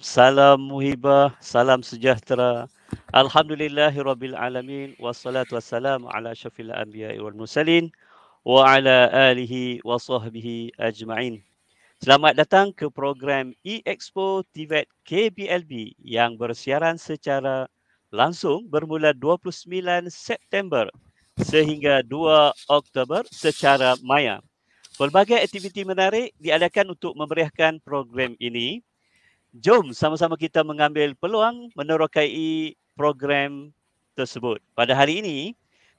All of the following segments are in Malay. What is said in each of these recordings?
Salam muhibah, salam sejahtera. Alhamdulillahirabbil alamin wassalatu wassalamu ala asyrafil anbiya'i wal mursalin wa ala alihi wa sahbihi ajma'in. Selamat datang ke program E-Expo TVET KPLB yang bersiaran secara langsung bermula 29 September sehingga 2 Oktober secara maya. Pelbagai aktiviti menarik diadakan untuk memeriahkan program ini. Jom sama-sama kita mengambil peluang menerokai program tersebut. Pada hari ini,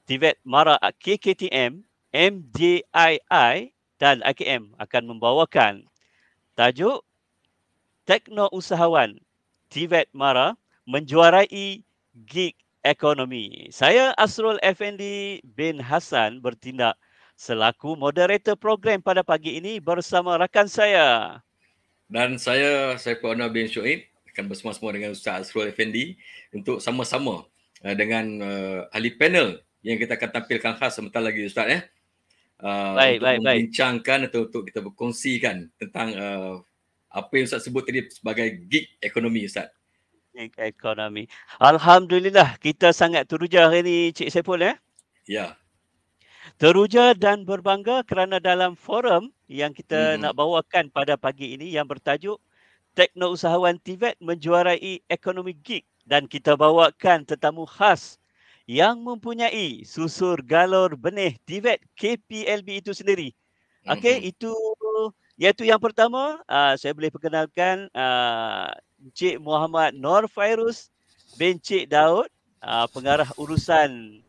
TVET MARA KKTM, MJII dan IKM akan membawakan tajuk Tekno Usahawan TVET MARA menjuarai gig ekonomi. Saya Asrul Effendi bin Hassan bertindak selaku moderator program pada pagi ini bersama rakan saya. Dan saya Saiful Anwar bin Shoaib akan bersama-sama dengan Ustaz Asrul Effendi untuk sama-sama dengan ahli panel yang kita akan tampilkan khas sebentar lagi Ustaz untuk membincangkan atau untuk kita berkongsikan tentang apa yang Ustaz sebut tadi sebagai gig ekonomi Ustaz. Gig ekonomi. Alhamdulillah kita sangat teruja hari ini Cik Saiful Ya. Teruja dan berbangga kerana dalam forum yang kita nak bawakan pada pagi ini yang bertajuk Tekno Usahawan TVET menjuarai ekonomi gig dan kita bawakan tetamu khas yang mempunyai susur galur benih TVET KPLB itu sendiri. Okey, itu iaitu yang pertama saya boleh perkenalkan Encik Muhammad Nur Fairuz bin Cik Daud, pengarah urusan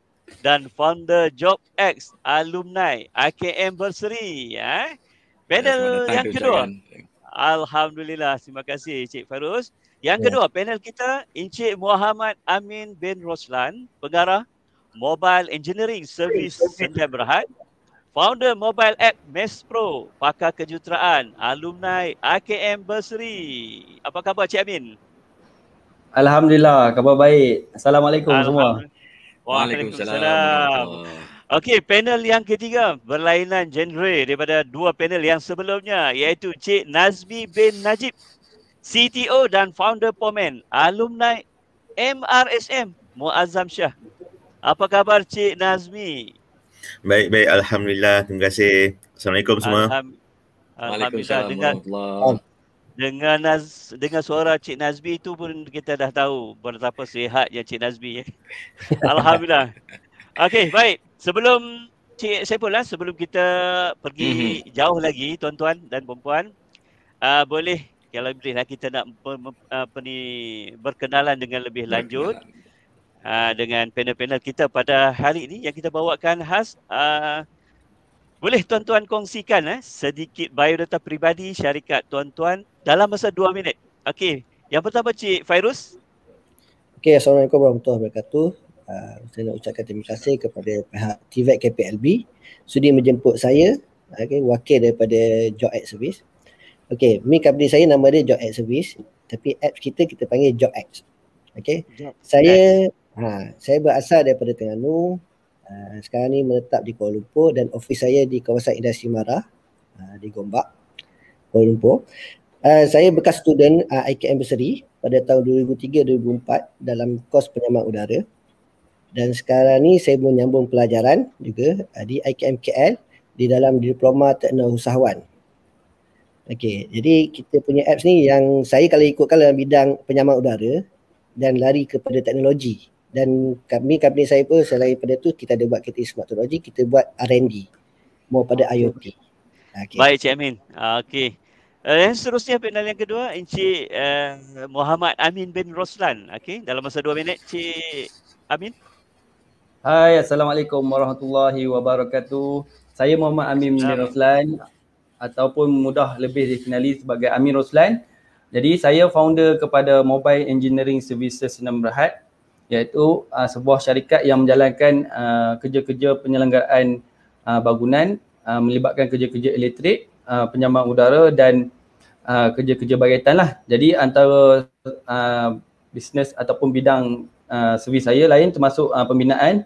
dan founder JobX Alumni IKM Bursary. Panel yang kedua. Alhamdulillah, terima kasih Encik Fairuz. Yang kedua, panel kita Encik Muhammad Amin bin Roslan, pengarah Mobile Engineering Service Sdn Berhad, founder mobile app MES Pro, pakar kejuruteraan, alumni IKM Bursary. Apa khabar Cik Amin? Alhamdulillah, khabar baik. Assalamualaikum semua. Waalaikumsalam. Okey, panel yang ketiga berlainan genre daripada dua panel yang sebelumnya iaitu Cik Nazmi bin Najib, CTO dan founder Pomen, alumni MRSM Muazzam Shah. Apa khabar Cik Nazmi? Baik, alhamdulillah. Terima kasih. Assalamualaikum semua. Alhamdulillah. Dengan suara Cik Nazmi itu pun kita dah tahu betapa sihatnya Cik Nazmi. Alhamdulillah. Okey, baik. Sebelum Cik Saiful sebelum kita pergi jauh lagi tuan-tuan dan puan-puan, boleh kalau bolehlah kita nak berkenalan dengan lebih lanjut dengan panel-panel kita pada hari ini yang kita bawakan khas. Boleh tuan-tuan kongsikan sedikit biodata peribadi syarikat tuan-tuan dalam masa 2 minit. Okey, yang pertama Cik Fairuz. Okey, Assalamualaikum warahmatullahi wabarakatuh. Saya nak ucapkan terima kasih kepada pihak TVET KPLB sudi menjemput saya, wakil daripada JobX Service. Okey, ni company saya nama dia JobX Service, tapi apps kita panggil JobX. Okey. Saya berasal daripada Terengganu. Sekarang ni menetap di Kuala Lumpur dan ofis saya di kawasan industri MARA di Gombak, Kuala Lumpur. Saya bekas student IKM Bursary pada tahun 2003-2004 dalam kos penyamaan udara. Dan sekarang ni saya menyambung pelajaran juga di IKM KL di dalam diploma Tekno Usahawan. Okey, jadi kita punya apps ni yang saya kalau ikutkan dalam bidang penyamaan udara dan lari kepada teknologi. Dan company saya pun selain pada tu kita ada buat kereta smart technology, kita buat R&D mau pada IoT. Okay. Baik Cik Amin. Okey. Yang seterusnya panel yang kedua Encik Muhammad Amin bin Roslan. Okey, dalam masa 2 minit Cik Amin. Hai, Assalamualaikum warahmatullahi wabarakatuh. Saya Muhammad Amin bin Roslan ataupun mudah lebih dikenali sebagai Amin Roslan. Jadi saya founder kepada Mobile Engineering Services Sdn Berhad, iaitu sebuah syarikat yang menjalankan kerja-kerja penyelenggaraan bangunan, melibatkan kerja-kerja elektrik, penyamaan udara dan kerja-kerja berkaitan lah. Jadi antara bisnes ataupun bidang servis saya lain termasuk pembinaan.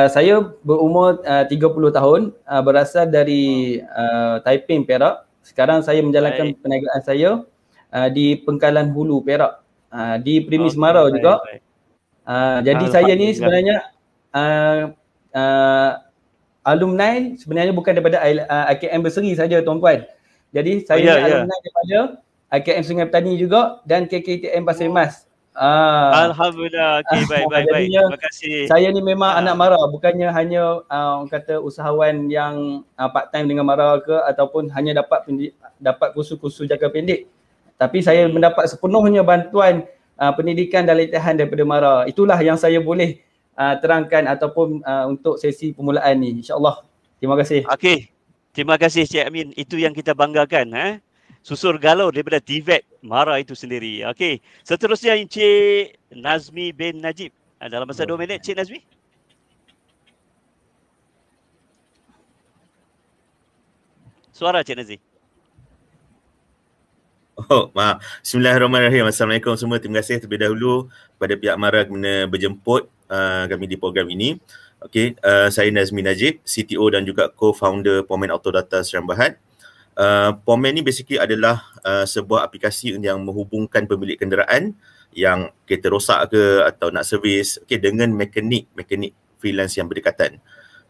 Saya berumur 30 tahun, berasal dari Taiping, Perak. Sekarang saya menjalankan perniagaan saya di Pengkalan Hulu, Perak. Di premis Okey, Marau baik, juga. baik. Jadi saya ni Alhamdulillah. sebenarnya alumni sebenarnya bukan daripada IKM Berseri saja tuan-puan. Jadi saya ya, ni ya. alumni daripada IKM Sungai Petani juga dan KKTM Pasir Mas. Alhamdulillah. Okey, baik, baik, baik. Jadinya Terima kasih. saya ni memang Ah. anak Mara, bukannya hanya orang kata usahawan yang part time dengan Mara ke ataupun hanya dapat kursus-kursus jangka pendek. Tapi saya mendapat sepenuhnya bantuan pendidikan dan latihan daripada Mara. Itulah yang saya boleh terangkan ataupun untuk sesi permulaan ni, insya-Allah. Terima kasih. Okey. Terima kasih Cik Amin. Itu yang kita banggakan. Susur galau daripada TVET Mara itu sendiri. Okey. Seterusnya Encik Nazmi bin Najib. Dalam masa 2 minit Cik Nazmi. Suara Cik Nazmi. Oh, maaf. Bismillahirrahmanirrahim. Assalamualaikum semua. Terima kasih terlebih dahulu kepada pihak Mara kerana berjemput kami di program ini. Okey, saya Nazmi Najib, CTO dan juga co-founder Pomen Autodata Serian Berhad. Pomen ni basically adalah sebuah aplikasi yang menghubungkan pemilik kenderaan yang kereta rosak ke atau nak servis, okey, dengan mekanik freelance yang berdekatan.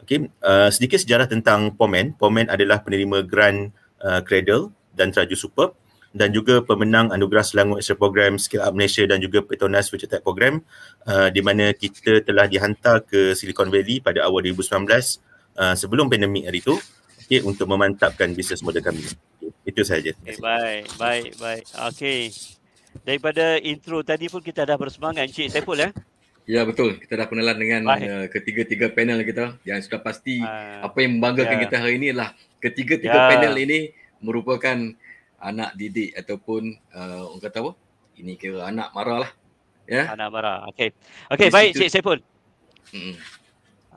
Okey, sedikit sejarah tentang Pomen. Pomen adalah penerima grant Cradle dan Traju Superb dan juga pemenang Anugerah Selangor Extra Program Skill Up Malaysia dan juga Petronas Future Tech Program di mana kita telah dihantar ke Silicon Valley pada awal 2019 sebelum pandemik hari itu, okay, untuk memantapkan bisnes model kami. Okay, itu sahaja. Okay, baik. Okey. Daripada intro tadi pun kita dah bersemangat Encik Saiful ya. Ya betul, kita dah kenalan dengan ketiga-tiga panel kita yang sudah pasti apa yang membanggakan kita hari ini adalah ketiga-tiga panel ini merupakan anak didik ataupun orang kata apa? Ini kira anak Mara lah. Ya. Anak Mara. Okey. Okey, baik Cik Saiful.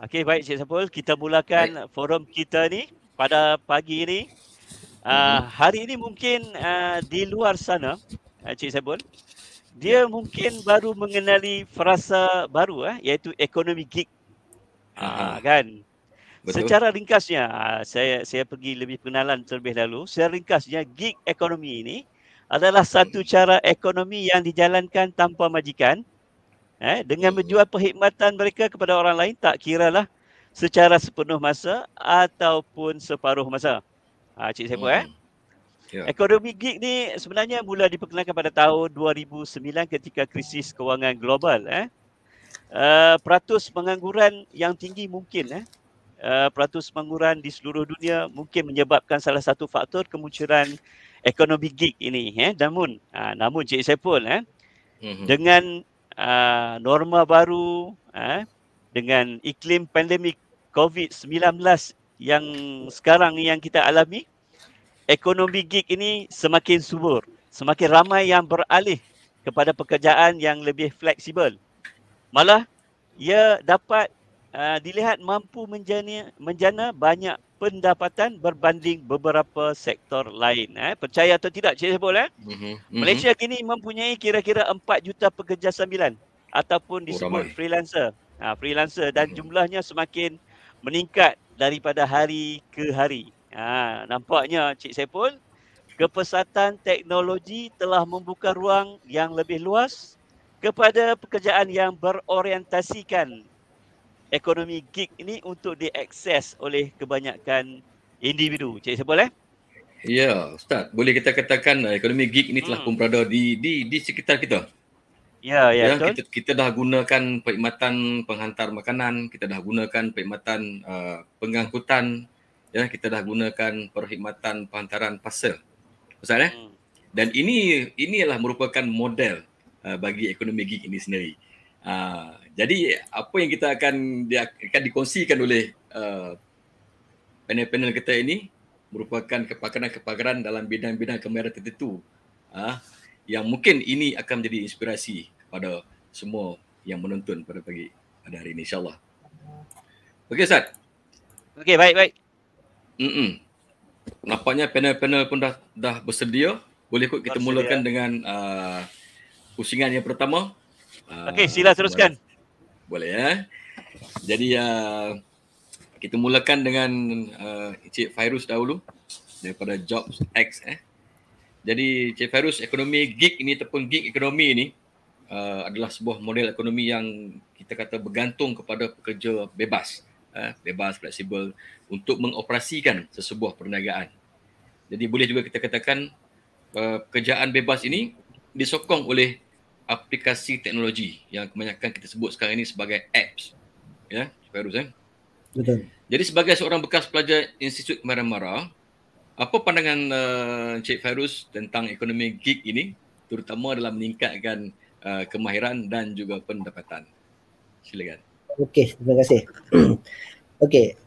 Okey, baik Cik Saiful, kita mulakan forum kita ni pada pagi ini. Hari ini mungkin di luar sana Cik Saiful, dia mungkin baru mengenali frasa baru iaitu ekonomi gig. Kan? Betul. Secara ringkasnya, saya pergi lebih pengenalan terlebih dahulu. Secara ringkasnya, gig ekonomi ini adalah satu cara ekonomi yang dijalankan tanpa majikan dengan menjual perkhidmatan mereka kepada orang lain, tak kiralah secara sepenuh masa ataupun separuh masa. Cik Saiful Ekonomi gig ni sebenarnya mula diperkenalkan pada tahun 2009 ketika krisis kewangan global. Peratus pengangguran yang tinggi mungkin peratus pengangguran di seluruh dunia mungkin menyebabkan salah satu faktor kemunculan ekonomi gig ini. Namun Cik Saiful dengan norma baru, dengan iklim pandemik COVID-19 yang sekarang yang kita alami, ekonomi gig ini semakin subur, semakin ramai yang beralih kepada pekerjaan yang lebih fleksibel. Malah ia dapat dilihat mampu menjana banyak pendapatan berbanding beberapa sektor lain. Percaya atau tidak Cik Saiful Malaysia kini mempunyai kira-kira 4 juta pekerja sambilan ataupun disebut freelancer. Freelancer dan jumlahnya semakin meningkat daripada hari ke hari. Nampaknya Cik Saiful, kepesatan teknologi telah membuka ruang yang lebih luas kepada pekerjaan yang berorientasikan ekonomi gig ini untuk diakses oleh kebanyakan individu. Cik Saiful Ya, Ustaz. Boleh kita katakan ekonomi gig ini telah pun berada di sekitar kita. Ya, betul. Kita dah gunakan perkhidmatan penghantar makanan, kita dah gunakan perkhidmatan pengangkutan, kita dah gunakan perkhidmatan penghantaran parcel. Ustaz Dan ini adalah merupakan model bagi ekonomi gig ini sendiri. Jadi apa yang kita akan dikongsikan oleh panel-panel kita ini merupakan kepakaran-kepakaran dalam bidang-bidang kemahiran tertentu yang mungkin ini akan menjadi inspirasi kepada semua yang menonton pada hari ini, insyaAllah. Okey Ustaz? Okey, baik. Nampaknya panel-panel pun dah bersedia. Boleh kot kita mulakan dengan pusingan yang pertama. Okey, sila teruskan. Boleh Jadi kita mulakan dengan Encik Fairuz dahulu daripada Jobs X. Jadi Cik Fairuz, ekonomi gig ini ataupun gig ekonomi ini adalah sebuah model ekonomi yang kita kata bergantung kepada pekerja bebas, bebas, fleksibel untuk mengoperasikan sesebuah perniagaan. Jadi boleh juga kita katakan pekerjaan bebas ini disokong oleh aplikasi teknologi yang kebanyakan kita sebut sekarang ini sebagai apps. Ya, Fairuz. Betul. Jadi sebagai seorang bekas pelajar Institut Mara, apa pandangan Encik Fairuz tentang ekonomi gig ini, terutama dalam meningkatkan kemahiran dan juga pendapatan? Silakan. Okey, terima kasih. Okey,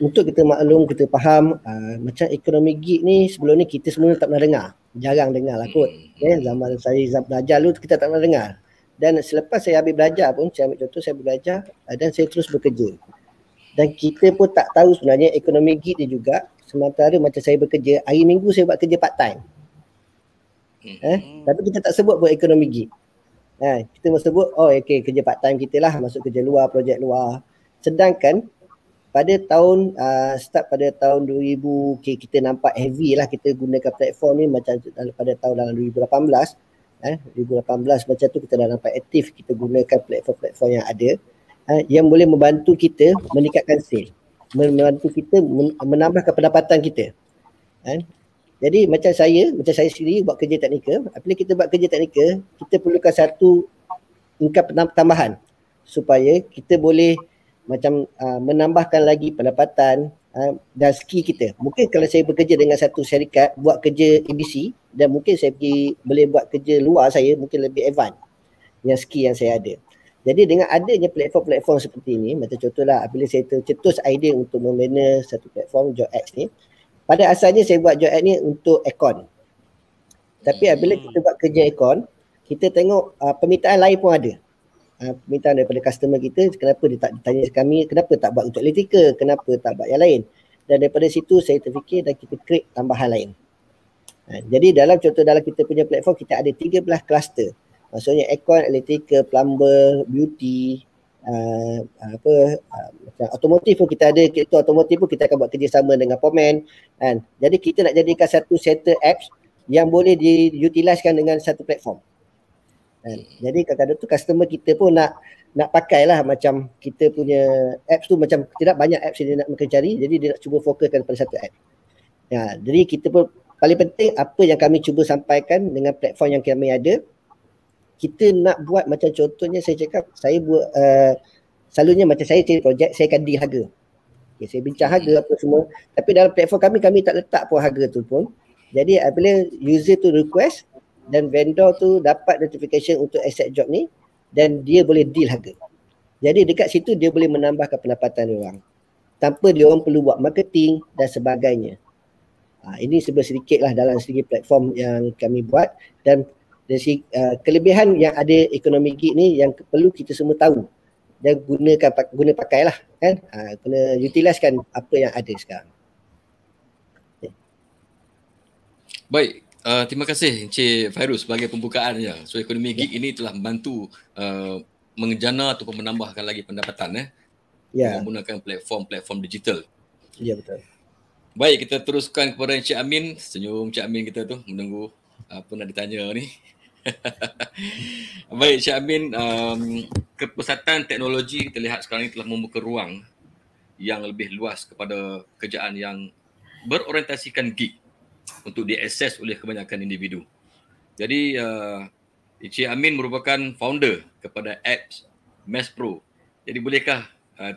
untuk kita maklum, kita faham macam ekonomi gig ni sebelum ni kita semua tak pernah dengar. Jarang dengar lah kot. Zaman saya belajar dulu kita tak pernah dengar. Dan selepas saya habis belajar pun, saya ambil contoh, saya belajar dan saya terus bekerja. Dan kita pun tak tahu sebenarnya ekonomi gig ni juga, sementara macam saya bekerja, hari Minggu saya buat kerja part time. Tapi kita tak sebut buat ekonomi gig. Kita mesti sebut, okay, kerja part time kita lah, masuk kerja luar, projek luar. Sedangkan pada tahun start pada tahun 2000, kita nampak heavy lah kita gunakan platform ni macam pada tahun dalam 2018 macam tu kita dah nampak aktif kita gunakan platform-platform yang ada yang boleh membantu kita meningkatkan sale, membantu kita menambahkan pendapatan kita. Jadi macam saya sendiri buat kerja teknikal, apabila kita buat kerja teknikal, kita perlukan satu income tambahan supaya kita boleh macam menambahkan lagi pendapatan dan skill kita. Mungkin kalau saya bekerja dengan satu syarikat buat kerja ABC dan mungkin saya boleh buat kerja luar, saya mungkin lebih advance yang skill yang saya ada. Jadi dengan adanya platform-platform seperti ini, macam contohlah apabila saya tercetus idea untuk membina satu platform JobX ni, pada asalnya saya buat JobX ni untuk aircon. Tapi apabila kita buat kerja aircon, kita tengok permintaan lain pun ada. Permintaan daripada customer kita, kenapa dia tak tanya kami, kenapa tak buat untuk elektrikal, kenapa tak buat yang lain. Dan daripada situ saya terfikir dan kita create tambahan lain. Jadi dalam kita punya platform, kita ada 13 kluster. Maksudnya aircon, elektrikal, plumber, beauty, macam otomotif pun kita ada. Otomotif pun kita akan buat kerjasama dengan Pomen. Jadi kita nak jadikan satu center apps yang boleh diutiliskan dengan satu platform. Jadi kadang-kadang tu customer kita pun nak pakai lah macam kita punya apps tu, macam tidak banyak apps yang dia nak cari, jadi dia nak cuba fokuskan pada satu app. Jadi kita pun paling penting apa yang kami cuba sampaikan dengan platform yang kami ada, kita nak buat macam contohnya saya cakap, saya buat selalunya macam saya cari projek, saya akan deal harga. Okay, saya bincang harga apa semua, tapi dalam platform kami tak letak pun harga tu pun. Jadi apabila user tu request dan vendor tu dapat notification untuk accept job ni dan dia boleh deal harga. Jadi dekat situ dia boleh menambahkan pendapatan dia orang tanpa dia orang perlu buat marketing dan sebagainya. Ini sedikit lah dalam segi platform yang kami buat, dan dari kelebihan yang ada ekonomi gig ni yang perlu kita semua tahu dan guna pakailah kan. Kena utiliskan apa yang ada sekarang. Baik, terima kasih Encik Fairuz sebagai pembukaannya. So ekonomi gig ini telah membantu menjana ataupun menambahkan lagi pendapatan menggunakan platform digital. Ya, betul. Baik, kita teruskan kepada Encik Amin. Senyum Encik Amin kita tu menunggu apa nak ditanya ni. Baik Encik Amin, kepesatan teknologi kita lihat sekarang ini telah membuka ruang yang lebih luas kepada kerjaan yang berorientasikan gig untuk diakses oleh kebanyakan individu. Jadi Encik Amin merupakan founder kepada apps Mesh Pro. Jadi bolehkah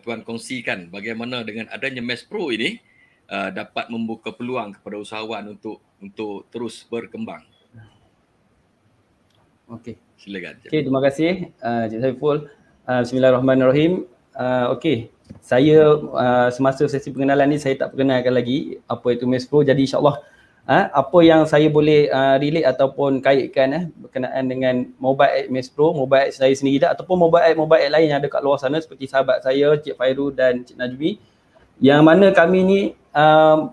Tuan kongsikan bagaimana dengan adanya Mesh Pro ini dapat membuka peluang kepada usahawan untuk terus berkembang? Okey. Silakan. Okey, terima kasih Cik Saiful. Bismillahirrahmanirrahim. Okey, saya semasa sesi pengenalan ni saya tak perkenalkan lagi apa itu Mesh Pro. Jadi insya-Allah apa yang saya boleh relate ataupun kaitkan berkenaan dengan mobile app Mesh Pro, mobile app saya sendiri ataupun mobile app lain yang ada kat luar sana seperti sahabat saya Cik Fairuz dan Cik Najmi, yang mana kami ni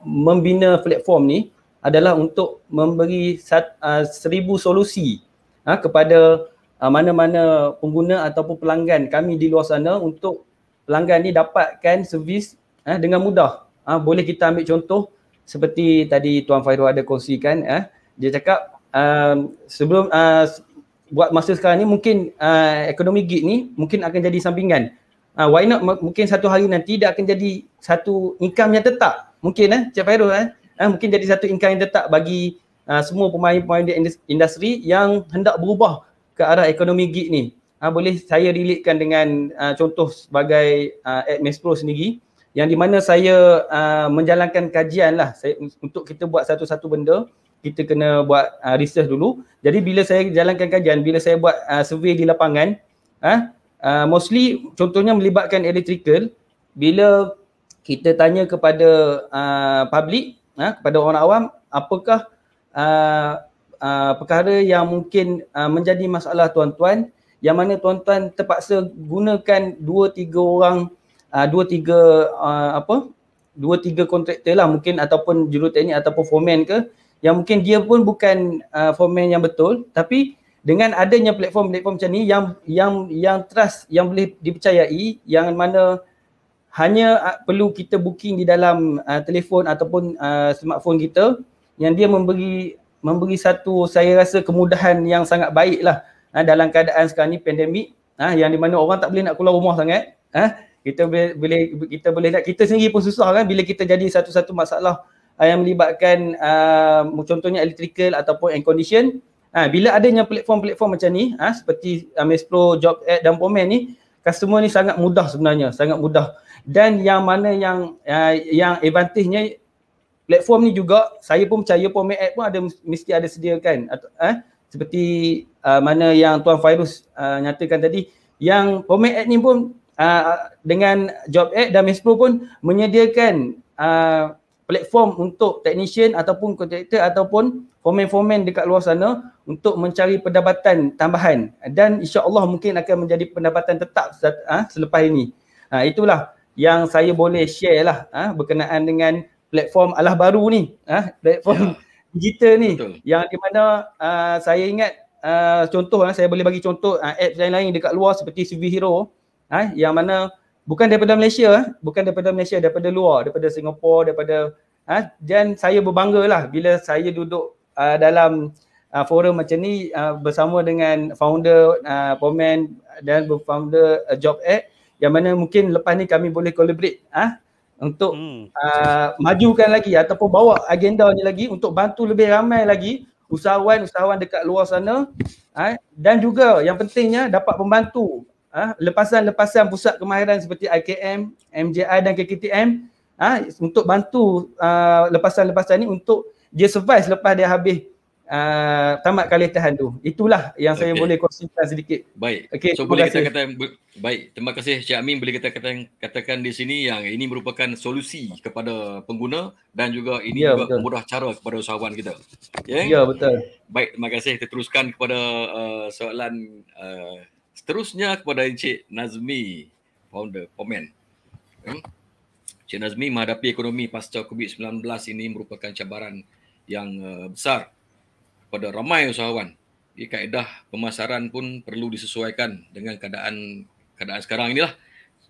membina platform ni adalah untuk memberi 1000 solusi kepada mana-mana pengguna ataupun pelanggan kami di luar sana untuk pelanggan ni dapatkan servis dengan mudah. Boleh kita ambil contoh seperti tadi Tuan Fairuz ada kongsikan, dia cakap sebelum buat masa sekarang ni mungkin ekonomi gig ni mungkin akan jadi sampingan. Why not mungkin satu hari nanti dia akan jadi satu income yang tetap. Mungkin Cik Fairul mungkin jadi satu income yang tetap bagi semua pemain-pemain di industri yang hendak berubah ke arah ekonomi gig ni. Boleh saya relatekan dengan contoh sebagai Admax Pro sendiri yang di mana saya menjalankan kajian lah untuk kita buat satu-satu benda. Kita kena buat research dulu. Jadi bila saya jalankan kajian, bila saya buat survey di lapangan, mostly contohnya melibatkan electrical. Bila kita tanya kepada public, kepada orang awam, apakah perkara yang mungkin menjadi masalah tuan-tuan, yang mana tuan-tuan terpaksa gunakan 2-3 orang, 2-3 kontraktor lah mungkin, ataupun juruteknik ataupun foreman ke, yang mungkin dia pun bukan foreman yang betul, tapi dengan adanya platform-platform macam ni yang trust, yang boleh dipercayai, yang mana hanya perlu kita booking di dalam telefon ataupun smartphone kita, yang dia memberi satu, saya rasa, kemudahan yang sangat baik lah dalam keadaan sekarang ni pandemik, yang di mana orang tak boleh nak keluar rumah sangat. Kita sendiri pun susah kan bila kita jadi satu-satu masalah yang melibatkan contohnya electrical ataupun air condition. Bila adanya platform-platform macam ni, seperti Admax Pro, Job Ad dan Pomen ni, customer ni sangat mudah sebenarnya, sangat mudah. Dan yang mana yang advantage-nya, platform ni juga saya pun percaya Pomen Ad pun mesti ada sediakan. Seperti mana yang Tuan Fairuz nyatakan tadi, yang Pomen Ad ni pun dengan Job Ad dan Admax Pro pun menyediakan platform untuk technician ataupun kontraktor ataupun foreman-foreman dekat luar sana untuk mencari pendapatan tambahan, dan insya-Allah mungkin akan menjadi pendapatan tetap selepas ini. Itulah yang saya boleh share lah berkenaan dengan platform alah baru ni, platform digital ni. Betul. Yang di mana saya ingat contoh, saya boleh bagi contoh apps lain-lain dekat luar seperti CV Hero, yang mana bukan daripada Malaysia, daripada luar, daripada Singapura, dan saya berbangga lah bila saya duduk dalam forum macam ni bersama dengan founder Pomen dan founder Job Ad, yang mana mungkin lepas ni kami boleh collaborate untuk majukan lagi ataupun bawa agenda ni lagi untuk bantu lebih ramai lagi usahawan-usahawan dekat luar sana, dan juga yang pentingnya dapat membantu lepasan-lepasan pusat kemahiran seperti IKM, MJI dan KKTM untuk bantu lepasan-lepasan ni untuk dia survive selepas dia habis tamat kuliah tahan tu. Itulah yang saya boleh kongsikan sedikit. Baik. Okay, so boleh kita katakan, baik, terima kasih Cik Amin, boleh kita katakan di sini yang ini merupakan solusi kepada pengguna dan juga ini juga betul, mudah cara kepada usahawan kita. Ya, betul. Baik, terima kasih. Kita teruskan kepada soalan seterusnya kepada Encik Nazmi, founder Pomen. Encik Nazmi, menghadapi ekonomi pasca COVID-19 ini merupakan cabaran yang besar kepada ramai usahawan. Di kaedah pemasaran pun perlu disesuaikan dengan keadaan sekarang inilah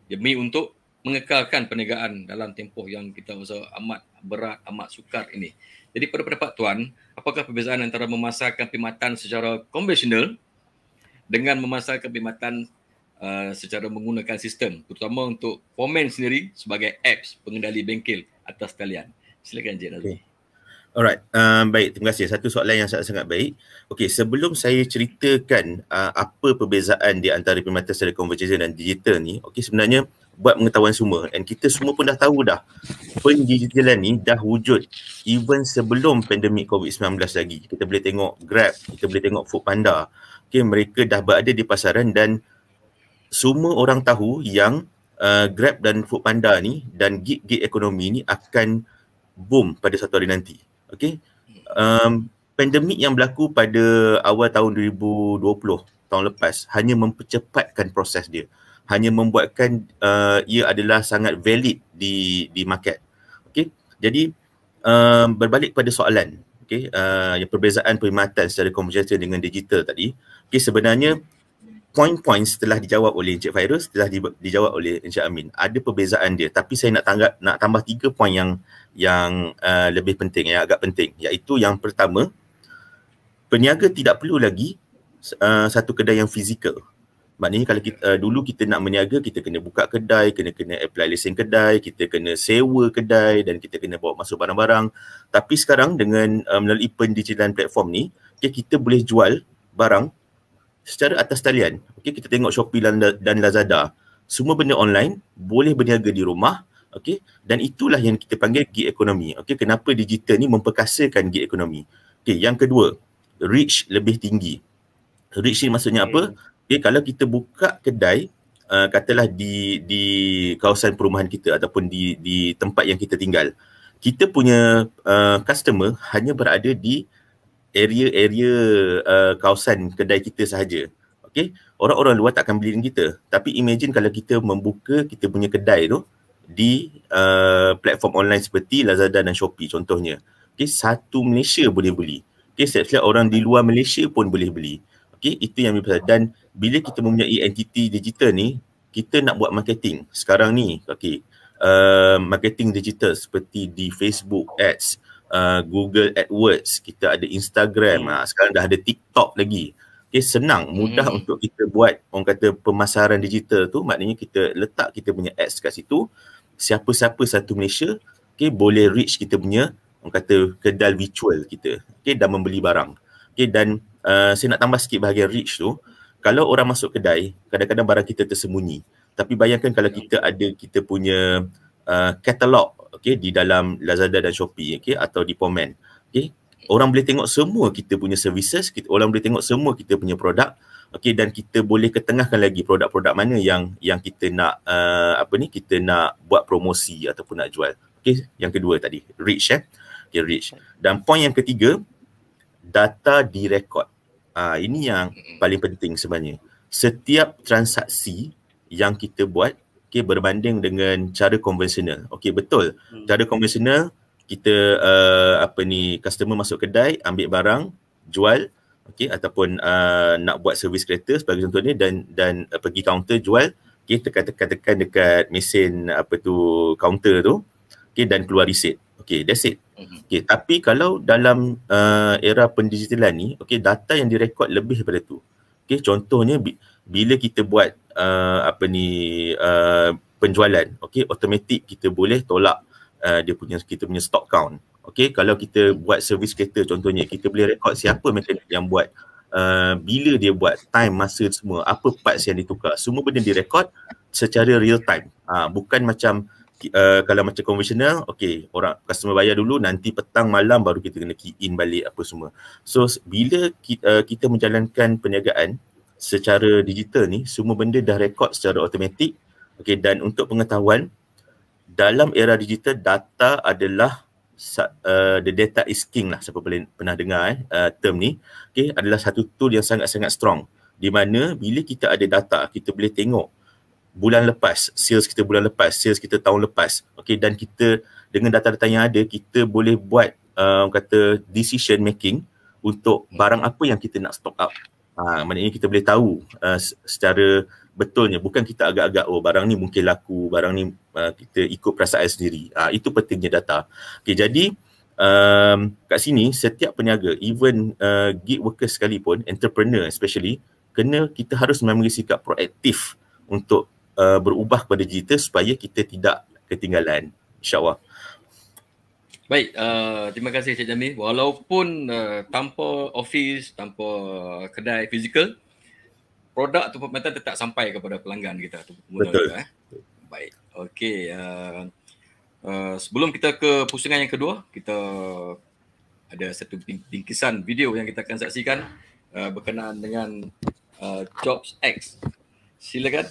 demi untuk mengekalkan perniagaan dalam tempoh yang kita rasa amat berat, amat sukar ini. Jadi pada pendapat Tuan, apakah perbezaan antara memasarkan perkhidmatan secara konvensional dengan memasarkan perkhidmatan secara menggunakan sistem, terutama untuk Pomen sendiri sebagai apps pengendali bengkel atas talian? Silakan Encik Nazmi. Alright, baik, terima kasih. Satu soalan yang sangat baik. Okey, sebelum saya ceritakan apa perbezaan di antara perkhidmatan secara konvensional dan digital ni, okey, sebenarnya buat pengetahuan semua, dan kita semua pun dah tahu dah, pendigitalan ni dah wujud even sebelum pandemik COVID-19 lagi. Kita boleh tengok Grab, kita boleh tengok Foodpanda. Okey, mereka dah berada di pasaran dan semua orang tahu yang Grab dan Foodpanda ni dan gig ekonomi ni akan boom pada satu hari nanti. Okey, pandemik yang berlaku pada awal tahun 2020, tahun lepas, hanya mempercepatkan proses dia, hanya membuatkan ia adalah sangat valid di market. Okey, jadi berbalik pada soalan, okey, yang perbezaan perkhidmatan secara konvensional dengan digital tadi. Okey, sebenarnya poin-poin setelah dijawab oleh Encik Fairuz, setelah dijawab oleh Encik Amin, ada perbezaan dia, tapi saya nak tambah 3 poin yang lebih penting, yang agak penting, iaitu yang pertama, peniaga tidak perlu lagi satu kedai yang fizikal. Maknanya kalau kita, dulu kita nak berniaga, kita kena buka kedai, kena apply lesen kedai, kita kena sewa kedai dan kita kena bawa masuk barang-barang. Tapi sekarang dengan melalui pendigitalan platform ni, kita boleh jual barang secara atas talian. Kita tengok Shopee dan Lazada, semua benda online, boleh berniaga di rumah. Dan itulah yang kita panggil gig ekonomi. Kenapa digital ni memperkasakan gig ekonomi. Yang kedua, reach lebih tinggi. Reach ni maksudnya apa? Kalau kita buka kedai, katalah di kawasan perumahan kita ataupun di tempat yang kita tinggal, kita punya customer hanya berada di area kawasan kedai kita sahaja. Orang-orang luar tak akan beli dengan kita. Tapi imagine kalau kita membuka kita punya kedai tu di platform online seperti Lazada dan Shopee contohnya. Satu Malaysia boleh beli. Setiap orang di luar Malaysia pun boleh beli. Itu yang berpasal. Dan bila kita mempunyai entiti digital ni, kita nak buat marketing sekarang ni, marketing digital seperti di Facebook Ads, Google AdWords, kita ada Instagram, sekarang dah ada TikTok lagi. Senang, mudah untuk kita buat orang kata pemasaran digital tu. Maknanya kita letak kita punya ads kat situ, siapa-siapa satu Malaysia boleh reach kita punya orang kata kedai virtual kita, dan membeli barang. Dan saya nak tambah sikit bahagian reach tu. Kalau orang masuk kedai, kadang-kadang barang kita tersembunyi. Tapi bayangkan kalau kita ada kita punya katalog di dalam Lazada dan Shopee atau di Pomen. Orang boleh tengok semua kita punya services, orang boleh tengok semua kita punya produk. Dan kita boleh ketengahkan lagi produk-produk mana yang kita nak kita nak buat promosi ataupun nak jual. Yang kedua tadi, reach reach. Dan poin yang ketiga, data direkod. Ini yang paling penting sebenarnya. Setiap transaksi yang kita buat berbanding dengan cara konvensional. Betul. Cara konvensional kita customer masuk kedai, ambil barang, jual, ataupun nak buat servis kereta sebagai contohnya dan pergi kaunter jual, tekan dekat mesin kaunter tu, dan keluar resit. That's it. Tapi kalau dalam era pendigitalan ni, data yang direkod lebih daripada tu. Contohnya bila kita buat penjualan, automatik kita boleh tolak kita punya stock count. Kalau kita buat servis kereta contohnya, kita boleh rekod siapa mekanik yang buat, bila dia buat, time, masa semua, apa parts yang ditukar, semua benda direkod secara real time. Bukan macam kalau macam konvensional, orang customer bayar dulu, nanti petang malam baru kita kena key in balik apa semua. So bila kita menjalankan perniagaan secara digital ni, semua benda dah rekod secara automatik. Dan untuk pengetahuan, dalam era digital, data adalah the data is king lah, siapa pernah dengar term ni. Adalah satu tool yang sangat-sangat strong, di mana bila kita ada data, kita boleh tengok bulan lepas, sales kita bulan lepas, sales kita tahun lepas. Dan kita dengan data-data yang ada, kita boleh buat kata decision making untuk barang apa yang kita nak stock up. Maknanya kita boleh tahu secara betulnya, bukan kita agak-agak barang ni mungkin laku, barang ni kita ikut perasaan sendiri. Itu pentingnya data. Jadi kat sini setiap peniaga, even gig worker sekalipun, entrepreneur especially, kita harus mengambil sikap proaktif untuk berubah kepada digital supaya kita tidak ketinggalan, insyaAllah. Baik, terima kasih Cik Jamil. Walaupun tanpa office, tanpa kedai fizikal, produk tu perkhidmatan tetap sampai kepada pelanggan kita. Betul. Kita, Baik, okey. Sebelum kita ke pusingan yang kedua, kita ada satu bingkisan video yang kita akan saksikan berkenaan dengan Jobs X. Silakan.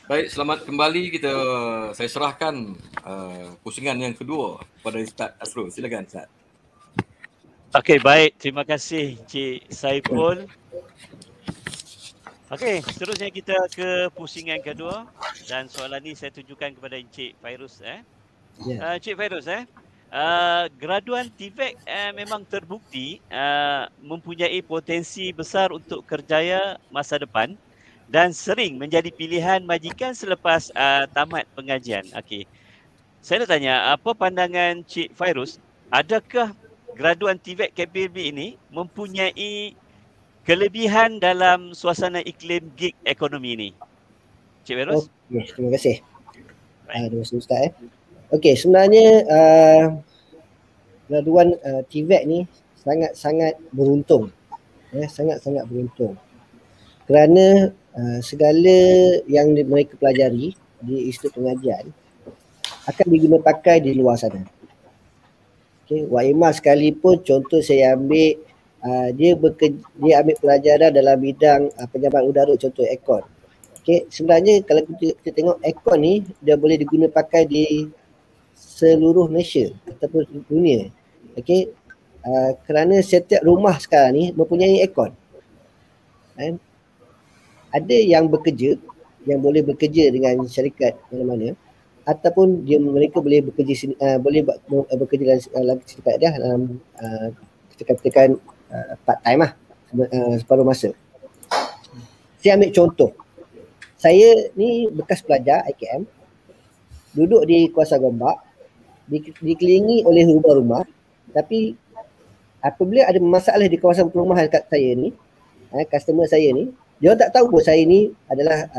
Baik, selamat kembali. Saya serahkan pusingan yang kedua kepada Ustaz Asrul. Silakan Ustaz. Okey, baik. Terima kasih Cik Saiful. Okey, seterusnya kita ke pusingan kedua dan soalan ni saya tujukan kepada Encik Fairuz. Encik Fairuz, graduan TVET memang terbukti mempunyai potensi besar untuk kerjaya masa depan dan sering menjadi pilihan majikan selepas tamat pengajian. Okey. Saya nak tanya, apa pandangan Cik Fairuz? Adakah graduan TVET KPLB ini mempunyai kelebihan dalam suasana iklim gig ekonomi ini? Cik Fairuz? Okey, terima kasih. Terima kasih Ustaz. Okey, sebenarnya graduan TVET ni sangat-sangat beruntung. Sangat-sangat beruntung. Kerana segala yang mereka pelajari di institut pengajian akan diguna pakai di luar sana. Okey, Waimah sekalipun contoh saya ambil dia ambil pelajaran dalam bidang penyambaran udara, contoh aircon. Okey, sebenarnya kalau kita tengok aircon ni dia boleh diguna pakai di seluruh Malaysia ataupun dunia. Okey, kerana setiap rumah sekarang ni mempunyai aircon. Ada yang bekerja, yang boleh bekerja dengan syarikat mana-mana, ataupun mereka boleh bekerja bekerja dalam syarikat dia dalam kita katakan part time lah, separuh masa. Saya ambil contoh. Saya ni bekas pelajar IKM, duduk di kawasan Gombak, dikelilingi oleh rumah-rumah, tapi apabila ada masalah di kawasan perumahan kat saya ni, customer saya ni, dia tak tahu pun saya ni adalah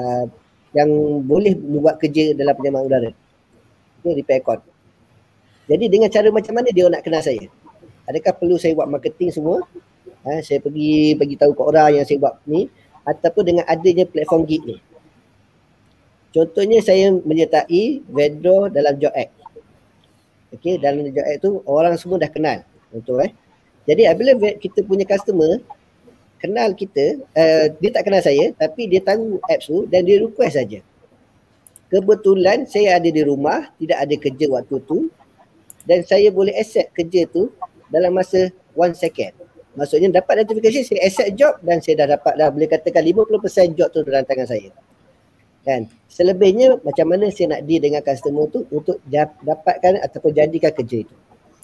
yang boleh buat kerja dalam penyambaran udara. Itu repair aircon. Jadi dengan cara macam mana dia nak kenal saya? Adakah perlu saya buat marketing semua? Saya pergi bagi tahu ke orang yang saya buat ni, ataupun dengan adanya platform gig ni. Contohnya saya menyertai vendor dalam Job Act. Okey, dalam Job Act tu orang semua dah kenal. Betul Jadi apabila kita punya customer kenal kita, dia tak kenal saya tapi dia tahu apps tu dan dia request saja. Kebetulan saya ada di rumah, tidak ada kerja waktu tu dan saya boleh accept kerja tu dalam masa 1 second. Maksudnya dapat notifikasi, saya accept job dan saya dah dapat boleh katakan 50% job tu dalam tangan saya. Kan? Selebihnya macam mana saya nak deal dengan customer tu untuk dapatkan ataupun jadikan kerja itu.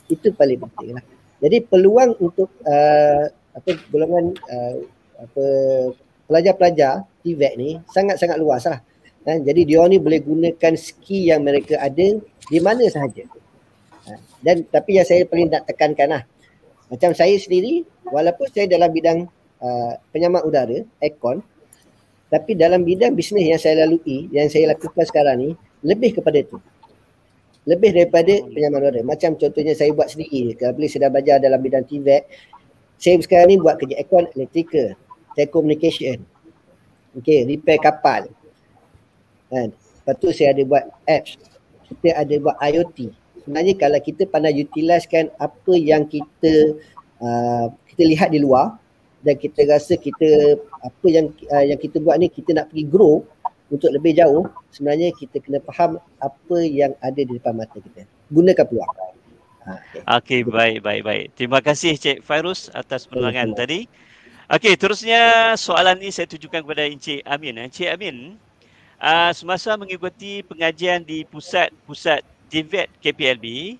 Itu paling penting lah. Jadi peluang untuk golongan pelajar-pelajar TVET ni sangat-sangat luas lah. Jadi dia ni boleh gunakan skill yang mereka ada di mana sahaja. Dan tapi yang saya paling nak tekankan lah, macam saya sendiri, walaupun saya dalam bidang penyambaran udara, aircon, tapi dalam bidang bisnes yang saya lalui, yang saya lakukan sekarang ni, lebih kepada itu. Lebih daripada penyambaran udara. Macam contohnya saya buat sendiri, bila saya dah belajar dalam bidang TVET, saya sekarang ni buat kerja aircon, electrical, telecommunication, repair kapal. Lepas tu saya ada buat apps, kita ada buat IoT. Sebenarnya kalau kita pandai utiliskan apa yang kita lihat di luar dan kita rasa apa yang kita buat ni kita nak pergi grow untuk lebih jauh, sebenarnya kita kena faham apa yang ada di depan mata kita. Gunakan peluang. Okey, baik. Terima kasih Cik Fairuz atas penerangan tadi. Okey, terusnya soalan ni saya tujukan kepada Encik Amin. Encik Amin, semasa mengikuti pengajian di pusat TVET KPLB,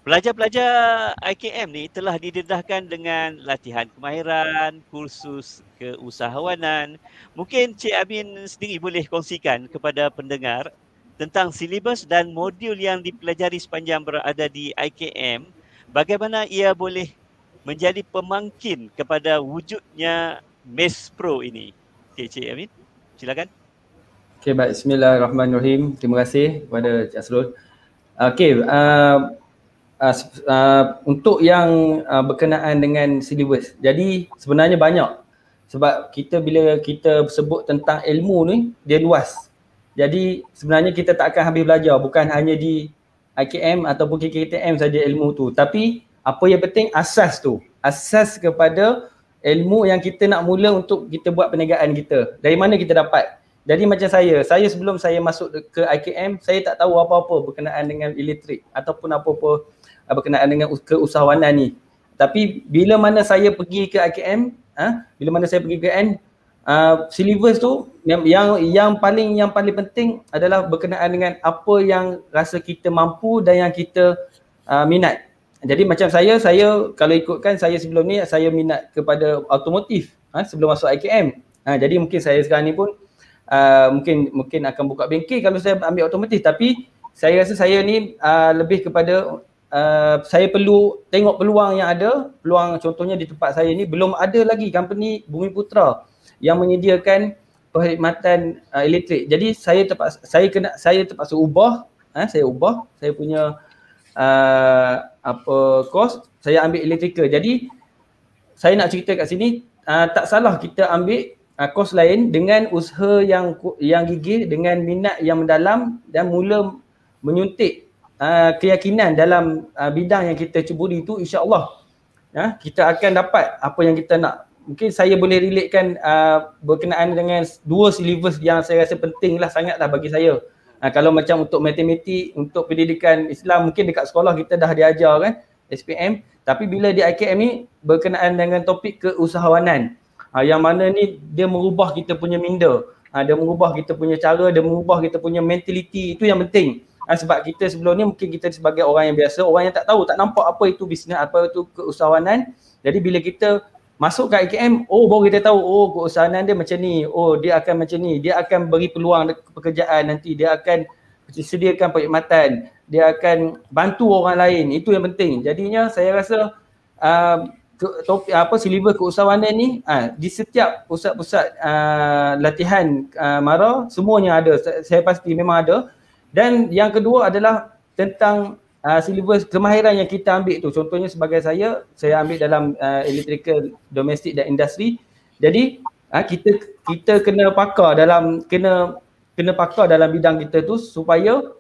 pelajar-pelajar IKM ni telah didedahkan dengan latihan kemahiran, kursus keusahawanan. Mungkin Cik Amin sendiri boleh kongsikan kepada pendengar tentang silibus dan modul yang dipelajari sepanjang berada di IKM, bagaimana ia boleh menjadi pemangkin kepada wujudnya MES Pro ini. Okey, Cik Amin, silakan. Okey, baik. Bismillahirrahmanirrahim. Terima kasih kepada Cik Asrul. Okey, untuk yang berkenaan dengan silibus. Jadi sebenarnya banyak. Sebab bila kita sebut tentang ilmu ni, dia luas. Jadi sebenarnya kita tak akan habis belajar, bukan hanya di IKM ataupun KKTM saja ilmu tu. Tapi apa yang penting asas tu. Asas kepada ilmu yang kita nak mula untuk kita buat perniagaan kita. Dari mana kita dapat? Jadi macam saya sebelum saya masuk ke IKM, saya tak tahu apa-apa berkenaan dengan elektrik ataupun apa-apa berkenaan dengan keusahawanan ni. Tapi bila mana saya pergi ke IKM, syllabus tu yang paling penting adalah berkenaan dengan apa yang rasa kita mampu dan yang kita minat. Jadi macam saya kalau ikutkan saya sebelum ni saya minat kepada automotif sebelum masuk IKM. Jadi mungkin saya sekarang ni pun mungkin akan buka bengkel kalau saya ambil automotif, tapi saya rasa saya ni lebih kepada saya perlu tengok peluang yang ada. Peluang contohnya di tempat saya ni belum ada lagi company Bumiputra yang menyediakan perkhidmatan elektrik. Jadi saya terpaksa ubah, saya punya course, saya ambil electrical. Jadi saya nak cerita kat sini, tak salah kita ambil course lain dengan usaha yang gigih, dengan minat yang mendalam dan mula menyuntik keyakinan dalam bidang yang kita ceburi itu, insya-Allah kita akan dapat apa yang kita nak. Mungkin saya boleh relatekan berkenaan dengan dua syllabus yang saya rasa penting lah, sangatlah bagi saya. Kalau macam untuk matematik, untuk pendidikan Islam, mungkin dekat sekolah kita dah diajar kan, SPM. Tapi bila di IKM ni berkenaan dengan topik keusahawanan, yang mana ni dia merubah kita punya minda, dia merubah kita punya cara, dia merubah kita punya mentality. Itu yang penting. Sebab kita sebelum ni mungkin kita sebagai orang yang biasa, orang yang tak tahu, tak nampak apa itu bisnes, apa itu keusahawanan. Jadi bila kita masuk ke IKM, baru kita tahu, keusahawanan dia macam ni, dia akan macam ni, dia akan beri peluang pekerjaan nanti, dia akan sediakan perkhidmatan, dia akan bantu orang lain. Itu yang penting. Jadinya saya rasa syllabus keusahawanan ni di setiap pusat-pusat latihan MARA semuanya ada, saya pasti memang ada. Dan yang kedua adalah tentang syllabus kemahiran yang kita ambil tu. Contohnya sebagai saya ambil dalam electrical, domestik dan industri. Jadi kita kena pakar dalam bidang kita tu supaya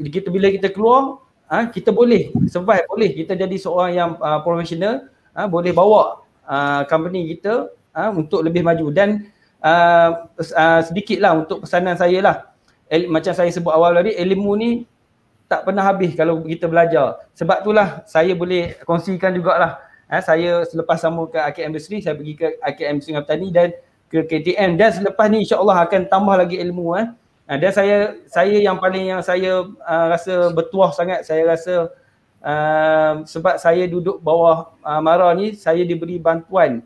bila kita keluar kita boleh survive, boleh kita jadi seorang yang profesional, boleh bawa company kita untuk lebih maju. Dan sedikitlah untuk pesanan saya lah. Macam saya sebut awal tadi, ilmu ni tak pernah habis kalau kita belajar. Sebab itulah saya boleh kongsikan jugalah. Saya selepas sama ke IKM Industri, saya pergi ke IKM Sungai Petani dan ke KTM. Dan selepas ni insya-Allah akan tambah lagi ilmu. Dan saya yang saya rasa bertuah sangat, saya rasa sebab saya duduk bawah MARA ni, saya diberi bantuan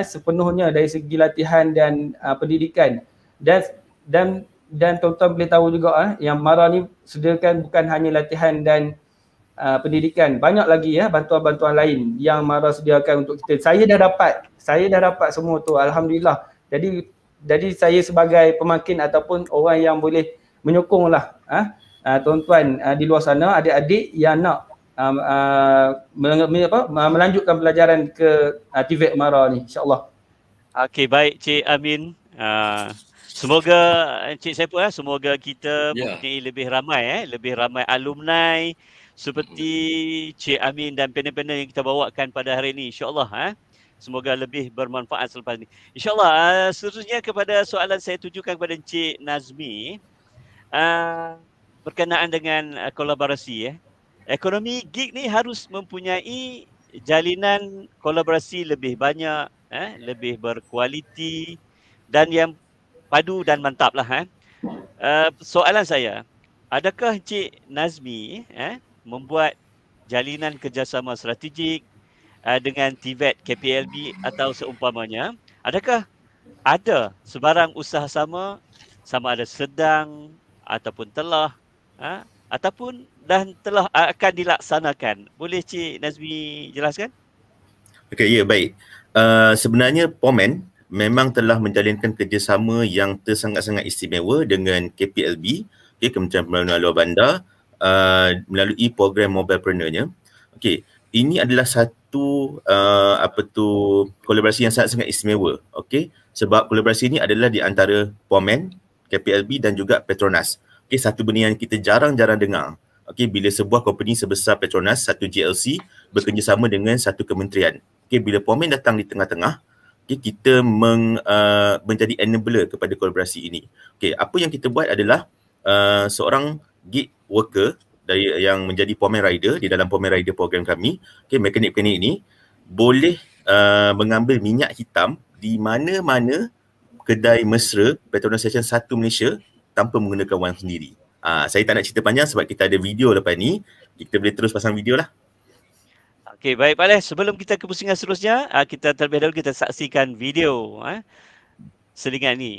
sepenuhnya dari segi latihan dan pendidikan. Dan tuan-tuan boleh tahu juga yang MARA ni sediakan bukan hanya latihan dan pendidikan, banyak lagi bantuan-bantuan lain yang MARA sediakan untuk kita. Saya dah dapat semua tu, alhamdulillah. Jadi saya sebagai pemakin ataupun orang yang boleh menyokonglah tuan-tuan di luar sana, adik-adik yang nak melanjutkan pelajaran ke TVET MARA ni, insya-Allah. Okey, baik Cik Amin. Semoga Encik Saiful semoga kita mempunyai lebih ramai alumni seperti Cik Amin dan panel-panel yang kita bawakan pada hari ini, insya-Allah. Semoga lebih bermanfaat selepas ini, insya-Allah. Seterusnya kepada soalan saya tujukan kepada Encik Nazmi berkenaan dengan kolaborasi. Ekonomi gig ni harus mempunyai jalinan kolaborasi lebih banyak, lebih berkualiti dan yang padu dan mantap lah. Soalan saya, adakah Encik Nazmi membuat jalinan kerjasama strategik dengan TVET, KPLB atau seumpamanya? Adakah ada sebarang usaha sama ada sedang ataupun telah ataupun dan telah akan dilaksanakan? Boleh Cik Nazmi jelaskan? Okey, ya, baik. Sebenarnya Pomen memang telah menjalinkan kerjasama yang sangat-sangat istimewa dengan KPLB, Kementerian Pembangunan Luar Bandar, melalui program Mobilepreneur-nya. Okey, ini adalah satu kolaborasi yang sangat-sangat istimewa. Okey, sebab kolaborasi ini adalah di antara Pomen, KPLB dan juga Petronas. Okey, satu benda yang kita jarang-jarang dengar. Okey, bila sebuah company sebesar Petronas, satu GLC bekerjasama dengan satu kementerian. Okey, bila Pomen datang di tengah-tengah, okay, kita menjadi enabler kepada kolaborasi ini. Okay, apa yang kita buat adalah seorang gig worker yang menjadi Pomen Rider di dalam Pomen Rider program kami, okay, mekanik-mekanik ini boleh mengambil minyak hitam di mana-mana kedai mesra Petronas Station 1 Malaysia tanpa menggunakan wang sendiri. Saya tak nak cerita panjang sebab kita ada video lepas ni. Kita boleh terus pasang video lah. Okey, baik Pak Les. Sebelum kita ke pusingan seterusnya, kita terlebih dahulu kita saksikan video selingan ni.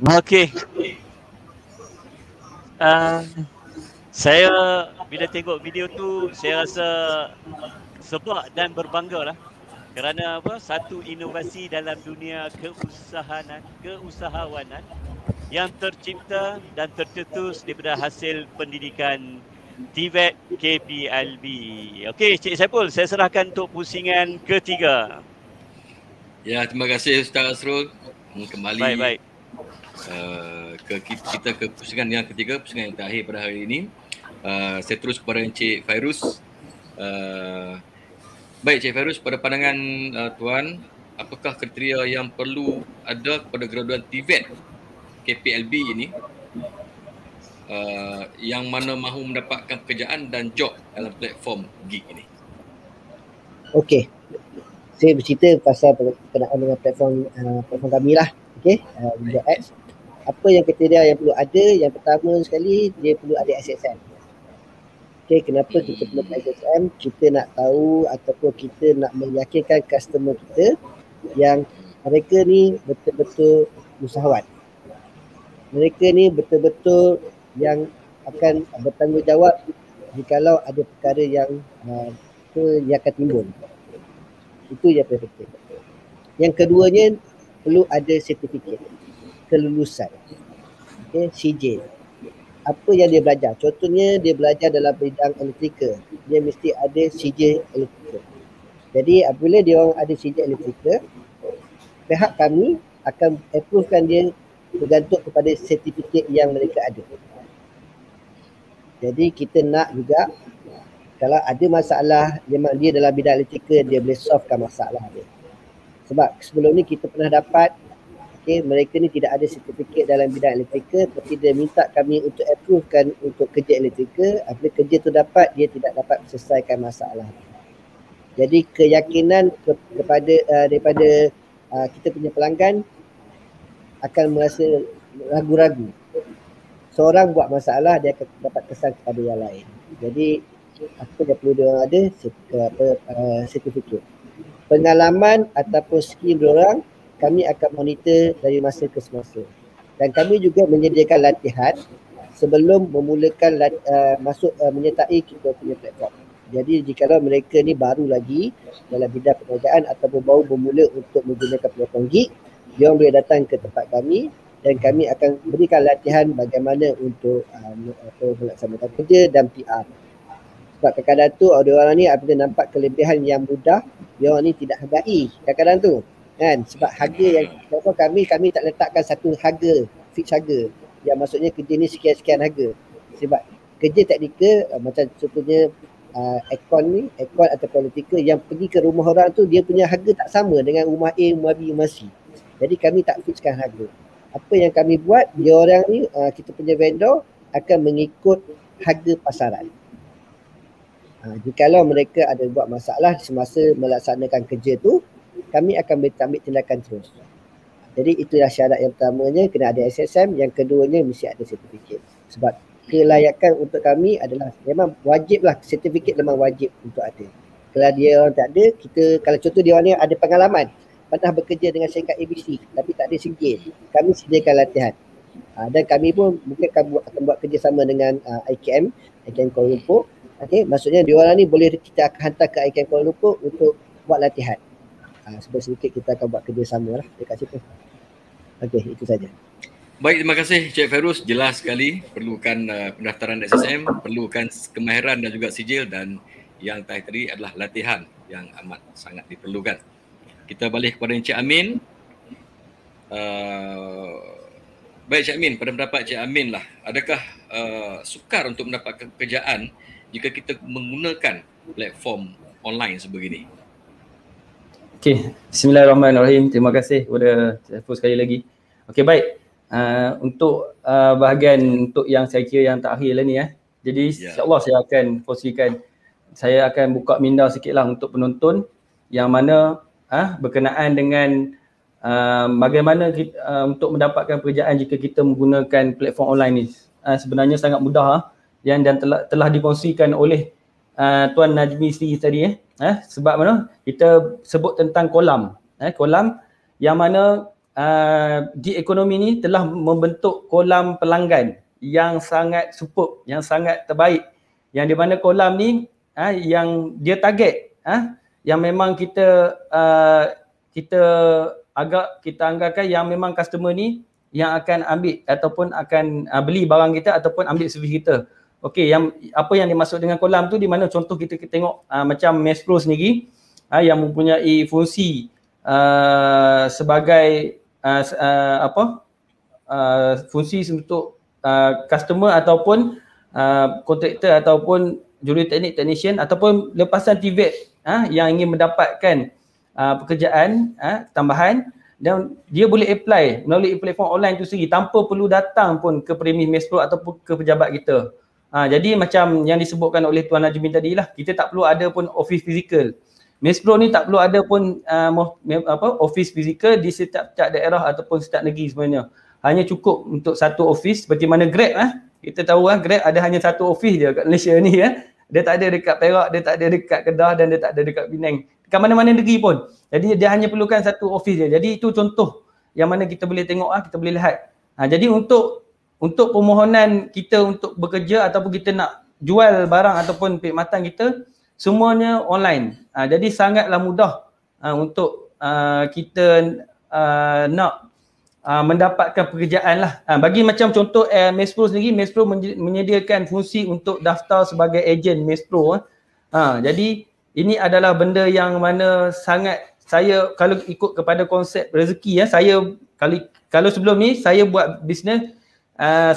Okey. Saya bila tengok video tu saya rasa sebab dan berbangga lah. Kerana apa? Satu inovasi dalam dunia keusahawanan yang tercipta dan tercetus daripada hasil pendidikan TVET KPLB. Okey, Cik Saiful, saya serahkan untuk pusingan ketiga. Ya, terima kasih Ustaz Asrul. Kembali Baik. Kita ke pusingan yang ketiga, pusingan yang terakhir pada hari ini. Saya terus kepada Encik Fairuz. Baik Cik Fairuz, pada pandangan Tuan, apakah kriteria yang perlu ada kepada graduan TVET KPLB ini yang mana mahu mendapatkan pekerjaan dan job dalam platform gig ini? Okey. Saya bercerita pasal berkenaan dengan platform kami lah. Okey, JobX. Apa yang kriteria yang perlu ada? Yang pertama sekali, dia perlu ada SSM. Okay, kenapa kita perlu SSM? Kita nak tahu ataupun kita nak meyakinkan customer kita yang mereka ni betul-betul usahawan. Mereka ni betul-betul yang akan bertanggungjawab jikalau ada perkara yang akan timbul. Itu yang penting. Yang keduanya perlu ada sertifikat kelulusan. Okay, CJ. Apa yang dia belajar. Contohnya dia belajar dalam bidang elektrikal. Dia mesti ada CJ elektrikal. Jadi apabila dia orang ada CJ elektrikal, pihak kami akan approvekan dia bergantung kepada sertifikat yang mereka ada. Jadi kita nak juga kalau ada masalah memang dia dalam bidang elektrikal, dia boleh solvekan masalah dia. Sebab sebelum ni kita pernah dapat mereka ni tidak ada sertifikat dalam bidang elektrikal, tapi dia minta kami untuk approvekan untuk kerja elektrikal. Apabila kerja tu dapat, dia tidak dapat selesaikan masalah. Jadi keyakinan daripada kita punya pelanggan akan merasa ragu-ragu. Seorang buat masalah, dia akan dapat kesan kepada yang lain. Jadi apa yang perlu dia ada? Sertifikat. Pengalaman ataupun skill diorang kami akan monitor dari masa ke semasa. Dan kami juga menyediakan latihan sebelum memulakan menyertai kita punya platform. Jadi jikalau mereka ni baru lagi dalam bidang pekerjaan ataupun baru bermula untuk menggunakan platform gig, dia boleh datang ke tempat kami dan kami akan berikan latihan bagaimana untuk melaksanakan kerja dan PR. Sebab kadang-kadang tu orang ni apabila nampak kelebihan yang mudah, dia orang ni tidak hargai kadang-kadang tu. Kan, sebab harga yang kami tak letakkan satu harga, fix harga yang maksudnya kerja ni sekian-sekian harga. Sebab kerja teknikal macam contohnya aircon atau political yang pergi ke rumah orang tu, dia punya harga tak sama dengan rumah A, rumah B, rumah C. Jadi kami tak fixkan harga. Apa yang kami buat, dia orang ni kita punya vendor akan mengikut harga pasaran. Jikalau mereka ada buat masalah semasa melaksanakan kerja tu, kami akan ambil tindakan terus. Jadi itulah syarat yang pertamanya, kena ada SSM. Yang keduanya mesti ada sertifikat. Sebab kelayakan untuk kami adalah memang wajib lah, sertifikat memang wajib untuk ada. Kalau dia orang tak ada, kalau contoh dia orang ni ada pengalaman, pernah bekerja dengan syarikat ABC tapi tak ada sijil, kami sediakan latihan. Dan kami pun mungkin akan buat kerjasama dengan IKM Kuala Lumpur. Okay, maksudnya dia orang ni boleh kita akan hantar ke IKM Kuala Lumpur untuk buat latihan. Sebab sedikit kita akan buat kerjasama lah dekat situ. Okey, itu saja. Baik, terima kasih Cik Fairuz. Jelas sekali perlukan pendaftaran SSM, perlukan kemahiran dan juga sijil, dan yang terakhir tadi adalah latihan yang amat sangat diperlukan. Kita balik kepada Encik Amin. Baik Cik Amin, pada pendapat Cik Amin lah, adakah sukar untuk mendapatkan pekerjaan jika kita menggunakan platform online sebegini? Okey, bismillahirrahmanirrahim. Terima kasih kepada Saiful sekali lagi. Okey, baik. Untuk bahagian untuk yang saya kira yang terakhir lah ni Jadi insya-Allah saya akan kongsikan, saya akan buka minda sikitlah untuk penonton yang mana berkenaan dengan bagaimana kita, untuk mendapatkan pekerjaan jika kita menggunakan platform online ni. Sebenarnya sangat mudah dan telah dikongsikan oleh Tuan Najmi sendiri tadi sebab mana kita sebut tentang kolam kolam yang mana gig ekonomi ni telah membentuk kolam pelanggan yang sangat superb, yang sangat terbaik. Yang di mana kolam ni yang dia target yang memang kita kita anggarkan yang memang customer ni yang akan ambil ataupun akan beli barang kita ataupun ambil servis kita. Okey, yang apa yang dimaksud dengan kolam tu, di mana contoh kita tengok macam Mespro sendiri yang mempunyai fungsi sebagai fungsi untuk customer ataupun kontraktor ataupun juruteknik technician ataupun lepasan TVET yang ingin mendapatkan pekerjaan tambahan, dan dia boleh apply melalui platform online tu sendiri tanpa perlu datang pun ke premis Mespro ataupun ke pejabat kita. Jadi macam yang disebutkan oleh Tuan Najmi tadi lah, kita tak perlu ada pun office physical. Mespro ni tak perlu ada pun office physical di setiap daerah ataupun setiap negeri sebenarnya. Hanya cukup untuk satu office, seperti mana Grab kita tahu Grab ada hanya satu office dia kat Malaysia ni Dia tak ada dekat Perak, dia tak ada dekat Kedah dan dia tak ada dekat Penang. Dekat mana-mana negeri pun. Jadi dia hanya perlukan satu office dia. Jadi itu contoh yang mana kita boleh tengok kita boleh lihat. Jadi untuk permohonan kita untuk bekerja ataupun kita nak jual barang ataupun perkhidmatan kita, semuanya online. Jadi sangatlah mudah untuk kita nak mendapatkan pekerjaan lah. Bagi macam contoh Mespro sendiri, Mespro menyediakan fungsi untuk daftar sebagai ejen Mespro. Jadi ini adalah benda yang mana sangat, saya kalau ikut kepada konsep rezeki saya kalau sebelum ni saya buat bisnes,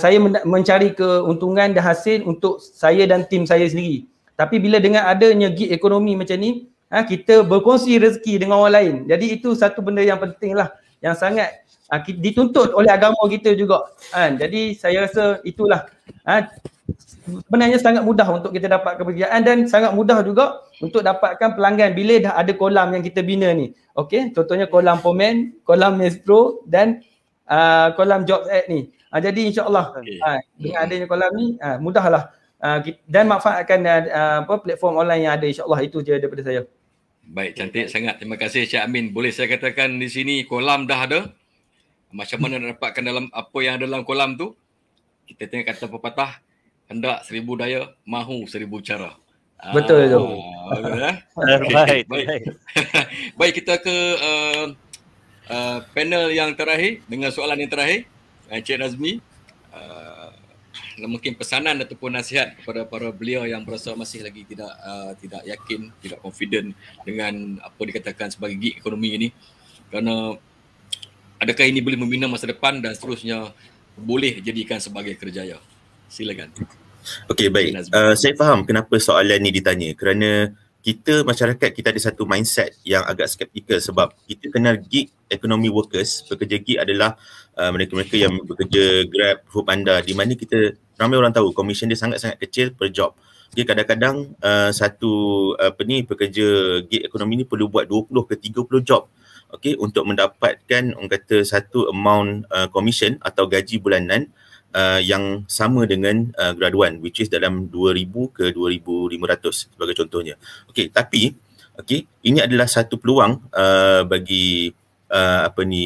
saya mencari keuntungan dan hasil untuk saya dan tim saya sendiri. Tapi bila dengan adanya gig ekonomi macam ni, kita berkongsi rezeki dengan orang lain. Jadi itu satu benda yang penting lah, yang sangat dituntut oleh agama kita juga. Jadi saya rasa itulah sebenarnya sangat mudah untuk kita dapat pekerjaan dan sangat mudah juga untuk dapatkan pelanggan bila dah ada kolam yang kita bina ni. Okey, contohnya kolam Pomen, kolam Mespro dan kolam Jobs Act ni. Jadi insya-Allah dengan adanya kolam ni mudahlah dan manfaatkan platform online yang ada, insya-Allah. Itu je daripada saya. Baik, cantik sangat. Terima kasih Cik Amin. Boleh saya katakan di sini kolam dah ada. Macam mana nak dapatkan dalam apa yang ada dalam kolam tu? Kita tengok kata pepatah, hendak 1000 daya, mahu 1000 cara. Betul tu. Okay. Baik, kita ke panel yang terakhir dengan soalan yang terakhir. Cik Nazmi, mungkin pesanan ataupun nasihat kepada para belia yang berasa masih lagi tidak yakin, tidak confident dengan apa dikatakan sebagai gig ekonomi ini, kerana adakah ini boleh membina masa depan dan seterusnya boleh jadikan sebagai kerjaya? Silakan. Okey, baik. Saya faham kenapa soalan ni ditanya, kerana kita masyarakat kita ada satu mindset yang agak skeptikal sebab kita kenal gig economy workers. Pekerja gig adalah mereka-mereka yang bekerja Grab, Foodpanda, di mana kita ramai orang tahu komisen dia sangat-sangat kecil per job. Dia kadang-kadang satu pekerja gig ekonomi ni perlu buat 20 ke 30 job, okey, untuk mendapatkan orang kata satu amount komisen atau gaji bulanan yang sama dengan graduan, which is dalam 2,000 ke 2,500 sebagai contohnya. Okey, tapi ini adalah satu peluang bagi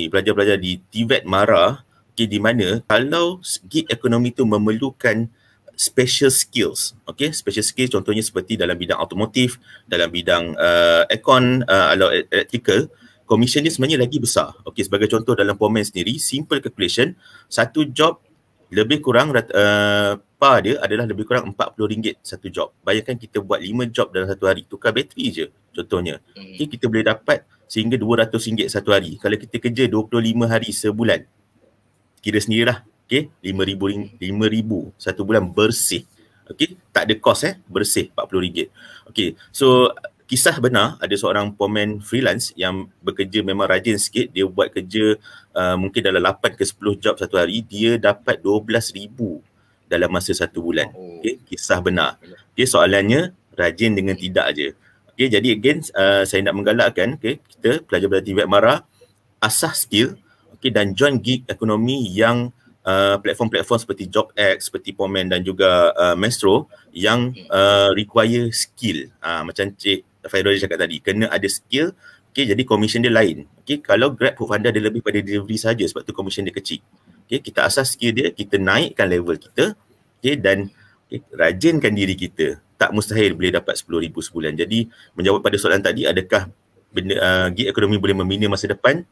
pelajar-pelajar di TVET MARA, di mana kalau gig ekonomi tu memerlukan special skills, special skills contohnya seperti dalam bidang automotif, dalam bidang aircon, electrical, komisen ni sebenarnya lagi besar. Sebagai contoh dalam Pomen sendiri, simple calculation, satu job lebih kurang par dia adalah lebih kurang RM40 satu job. Bayangkan kita buat 5 job dalam satu hari, tukar bateri je contohnya. Kita boleh dapat sehingga RM200 satu hari. Kalau kita kerja 25 hari sebulan, kira sendirilah, RM5,000 satu bulan bersih. Tak ada kos bersih RM40. So kisah benar, ada seorang Pomen freelance yang bekerja memang rajin sikit, dia buat kerja mungkin dalam 8 ke 10 job satu hari, dia dapat RM12,000 dalam masa satu bulan. Kisah benar. Soalannya rajin dengan tidak je. Jadi again saya nak menggalakkan kita pelajar-pelajar TVET MARA asah skill dan join gig ekonomi yang platform-platform seperti JobX, seperti Pomen dan juga Mespro yang require skill. Macam Cik Fairul cakap tadi, kena ada skill. Jadi komisen dia lain. Kalau Grab, Foodpanda dia lebih pada delivery saja, sebab tu komisen dia kecil. Okay, kita asas skill dia, kita naikkan level kita, okay, dan rajinkan diri kita. Tak mustahil boleh dapat 10,000 sebulan. Jadi menjawab pada soalan tadi, adakah gig ekonomi boleh membina masa depan?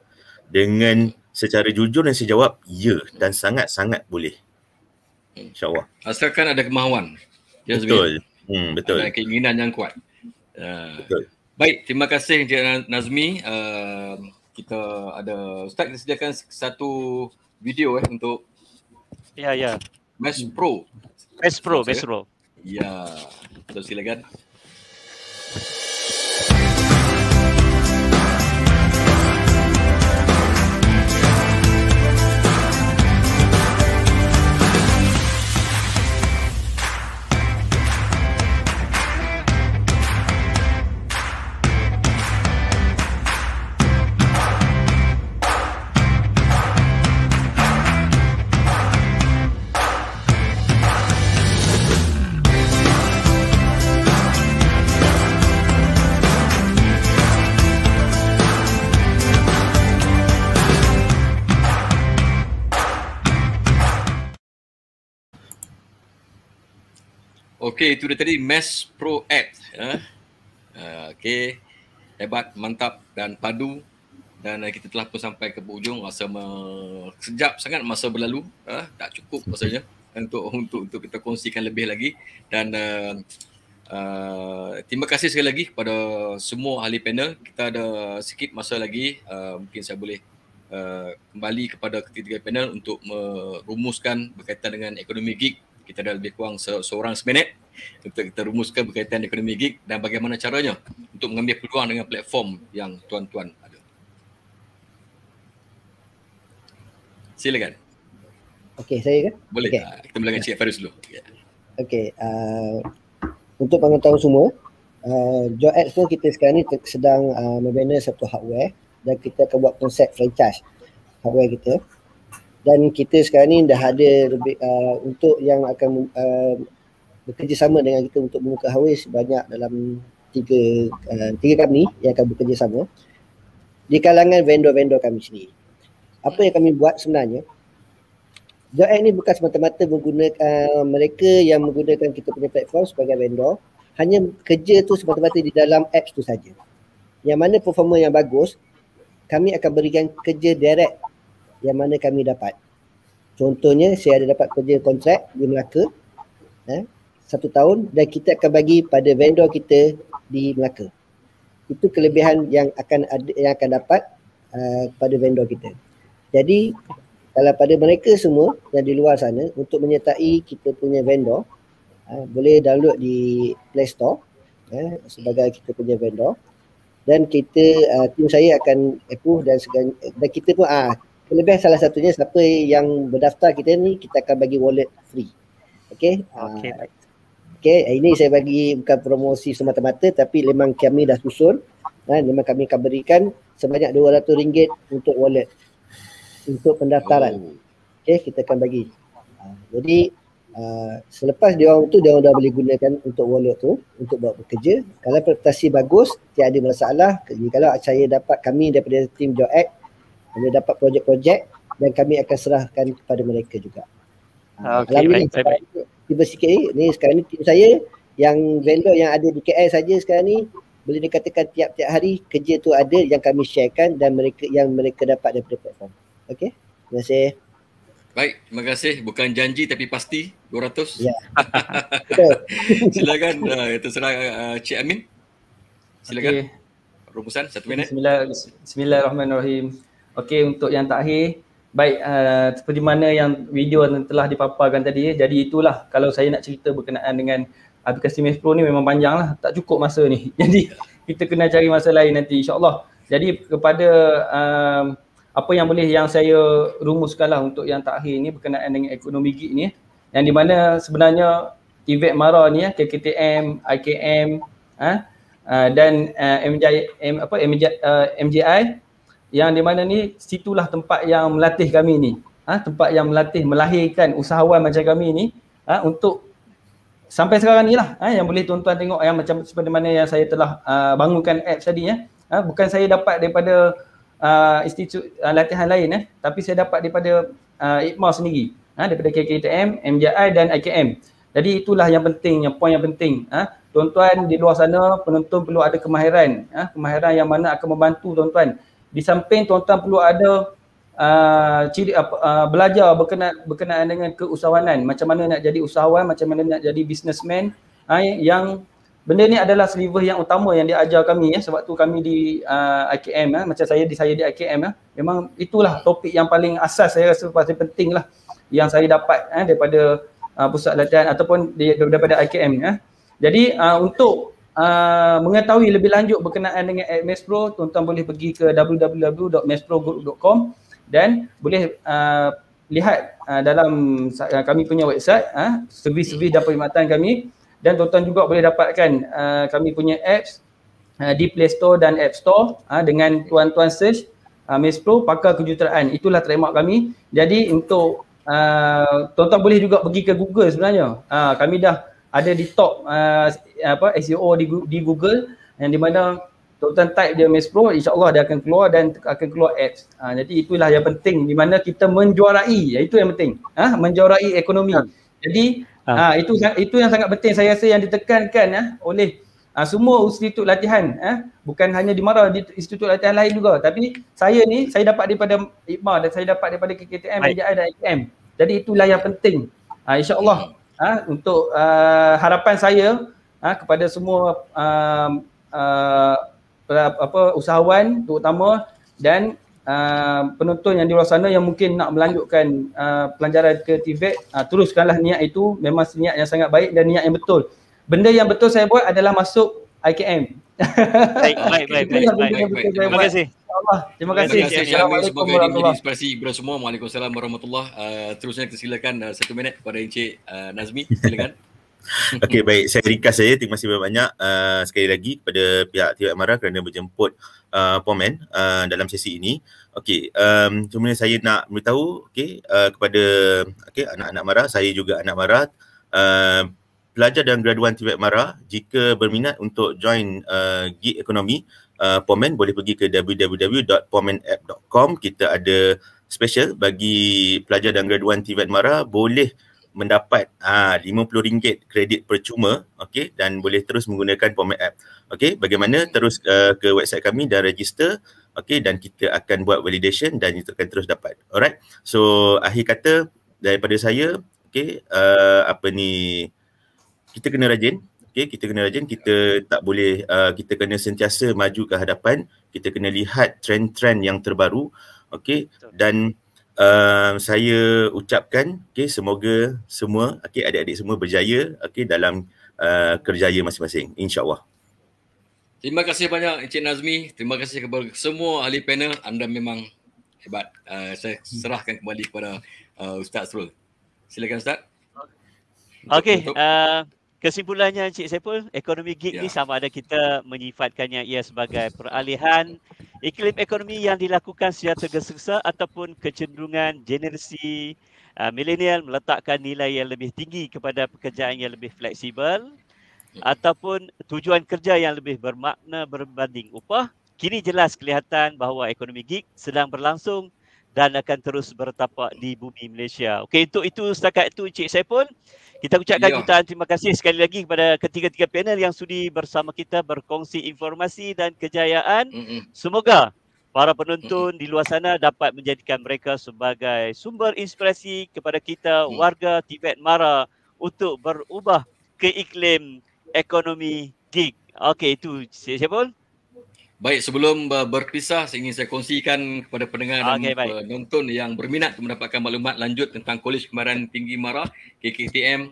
Dengan secara jujur dan saya jawab, ya, dan sangat-sangat boleh. InsyaAllah. Asalkan ada kemahuan. Betul. Betul. Ada keinginan yang kuat. Betul. Baik, terima kasih Encik Nazmi. Kita ada, Ustaz kita sediakan satu video untuk Ya. Mesh Pro. Mesh Pro. Ya, so silakan. Okey, itu dia tadi Mesh Pro App. Okey, hebat, mantap dan padu. Dan kita telah pun sampai ke hujung. Rasa sekejap sangat masa berlalu. Tak cukup rasanya untuk kita kongsikan lebih lagi. Dan terima kasih sekali lagi kepada semua ahli panel. Kita ada sikit masa lagi. Mungkin saya boleh kembali kepada ketiga panel untuk merumuskan berkaitan dengan ekonomi gig. Kita dah lebih kurang seorang seminit untuk kita rumuskan berkaitan ekonomi gig dan bagaimana caranya untuk mengambil peluang dengan platform yang tuan-tuan ada. Silakan. Okey, saya kan? Boleh. Okay. Kita mulakan Cik Faris dulu. Okey, untuk pengetahuan semua, JobX pun kita sekarang ni sedang membina satu hardware dan kita akan buat konsep franchise hardware kita. Dan kita sekarang ni dah ada lebih untuk yang akan bekerjasama dengan kita untuk membuka hardware sebanyak dalam tiga company yang akan bekerjasama di kalangan vendor-vendor kami sendiri. Apa yang kami buat sebenarnya, JobX ni bukan semata-mata menggunakan mereka yang menggunakan kita punya platform sebagai vendor, hanya kerja tu semata-mata di dalam apps tu saja. Yang mana performa yang bagus, kami akan berikan kerja direct yang mana kami dapat. Contohnya, saya ada dapat kerja kontrak di Melaka 1 tahun dan kita akan bagi pada vendor kita di Melaka. Itu kelebihan yang akan dapat pada vendor kita. Jadi kalau pada mereka semua yang di luar sana untuk menyertai kita punya vendor, boleh download di Play Store sebagai kita punya vendor. Dan kita tim saya akan approve dan kita pun kelebihan salah satunya siapa yang berdaftar kita ni kita akan bagi wallet free. Okey. Ini saya bagi bukan promosi semata-mata tapi memang kami dah susun memang kami akan berikan sebanyak RM200 untuk wallet untuk pendaftaran. Okey, kita akan bagi. Jadi selepas dia orang dah boleh gunakan untuk wallet tu untuk buat bekerja. Kalau prestasi bagus, tiada masalah. Jadi kalau saya dapat, kami daripada tim JobX kami dapat projek-projek dan kami akan serahkan kepada mereka juga. Alhamdulillah, tiba sikit ni sekarang ni tim saya yang vendor yang ada di KL saja sekarang ni boleh dikatakan tiap-tiap hari kerja tu ada yang kami sharekan dan mereka dapat daripada platform. Okey, terima kasih. Baik, terima kasih. Bukan janji tapi pasti 200. Ya. Silakan terserah Cik Amin. Silakan. Rumusan 1 minit. Bismillahirrahmanirrahim. Okey, untuk yang terakhir, baik seperti mana yang video telah dipaparkan tadi, jadi itulah kalau saya nak cerita berkenaan dengan aplikasi Mesh Pro ni memang panjang lah, tak cukup masa ni. Jadi kita kena cari masa lain nanti insyaAllah. Jadi kepada apa yang saya rumuskan lah untuk yang terakhir ni berkenaan dengan ekonomi gig ni, yang di mana sebenarnya TVET MARA ni KKTM, IKM dan MJI yang di mana ni situlah tempat yang melatih kami ni, tempat yang melahirkan usahawan macam kami ni untuk sampai sekarang ni lah, yang boleh tuan-tuan tengok yang macam seperti mana yang saya telah bangunkan apps tadi bukan saya dapat daripada institut latihan lain tapi saya dapat daripada IKMA sendiri, daripada KKTM, MJI dan IKM. Jadi itulah yang penting, poin yang penting. Tuan-tuan di luar sana, penonton perlu ada kemahiran, kemahiran yang mana akan membantu tuan-tuan. Di samping tuan-tuan perlu ada belajar berkenaan dengan keusahawanan, macam mana nak jadi usahawan, macam mana nak jadi businessman, yang benda ni adalah sliver yang utama yang diajar kami sebab tu kami di IKM, macam saya di IKM, memang itulah topik yang paling asas, saya rasa paling penting lah yang saya dapat daripada pusat latihan ataupun daripada IKM. Jadi untuk mengetahui lebih lanjut berkenaan dengan Mespro, tuan-tuan boleh pergi ke www.mesprogroup.com dan boleh lihat dalam kami punya website servis-servis dan perkhidmatan kami, dan tuan-tuan juga boleh dapatkan kami punya apps di Play Store dan App Store dengan tuan-tuan search Mespro Pakar Kejuruteraan. Itulah trademark kami. Jadi untuk tuan-tuan boleh juga pergi ke Google sebenarnya. Kami dah ada di top SEO di Google, yang di mana tuan-tuan type dia Mespro, insya-Allah dia akan keluar dan akan keluar apps. Jadi itulah yang penting, di mana kita menjuarai, itu yang penting. Menjuarai ekonomi. Jadi itu yang sangat penting, saya rasa yang ditekankan oleh semua institut latihan, bukan hanya di MARA, di institut latihan lain juga, tapi saya dapat daripada IKMA dan saya dapat daripada KKTM, MJI dan IKM. Jadi itulah yang penting. Insya-Allah untuk harapan saya kepada semua usahawan terutama dan penonton yang di luar sana yang mungkin nak melanjutkan pelajaran ke TVET, teruskanlah niat itu, memang niat yang sangat baik dan niat yang betul. Benda yang betul saya buat adalah masuk IKM. Baik. Terima kasih. Terima kasih. Assalamualaikum warahmatullahi wabarakatuh. Inspirasi kepada semua. Waalaikumsalam warahmatullahi. Terusnya kita silakan 1 minit kepada Encik Nazmi, silakan. Okey, baik, saya ringkas saja. Terima kasih banyak sekali lagi kepada pihak TVET MARA kerana berjemput Pomen dalam sesi ini. Okey, cuma saya nak beritahu kepada anak-anak MARA, saya juga anak MARA, pelajar dan graduan TVET MARA, jika berminat untuk join gig ekonomi Pomen, boleh pergi ke www.pomenapp.com. Kita ada special bagi pelajar dan graduan TVET MARA, boleh mendapat RM50 kredit percuma, dan boleh terus menggunakan Pomen App. Bagaimana? Terus ke website kami dan register, dan kita akan buat validation dan itu akan terus dapat. Alright. So akhir kata daripada saya, kita kena rajin. Kita kena rajin, kita tak boleh, kita kena sentiasa maju ke hadapan, kita kena lihat trend-trend yang terbaru, dan saya ucapkan semoga semua adik-adik semua berjaya dalam kerjaya masing-masing, insya-Allah. Terima kasih banyak Encik Nazmi, terima kasih kepada semua ahli panel, anda memang hebat. Saya serahkan kembali kepada Ustaz Asrul. Silakan Ustaz. Okey, kesimpulannya Encik Saiful, ekonomi gig ni sama ada kita menyifatkannya ia sebagai peralihan iklim ekonomi yang dilakukan secara tergesa-gesa ataupun kecenderungan generasi milenial meletakkan nilai yang lebih tinggi kepada pekerjaan yang lebih fleksibel ataupun tujuan kerja yang lebih bermakna berbanding upah. Kini jelas kelihatan bahawa ekonomi gig sedang berlangsung dan akan terus bertapak di bumi Malaysia. Okey, untuk itu setakat itu Encik Saiful, kita ucapkan jutaan terima kasih sekali lagi kepada ketiga-tiga panel yang sudi bersama kita berkongsi informasi dan kejayaan. Semoga para penonton di luar sana dapat menjadikan mereka sebagai sumber inspirasi kepada kita warga TVET MARA untuk berubah ke iklim ekonomi gig. Okey, itu Encik Saiful. Baik, sebelum berpisah, saya ingin saya kongsikan kepada pendengar dan penonton yang berminat untuk mendapatkan maklumat lanjut tentang Kolej Kemahiran Tinggi MARA, KKTM,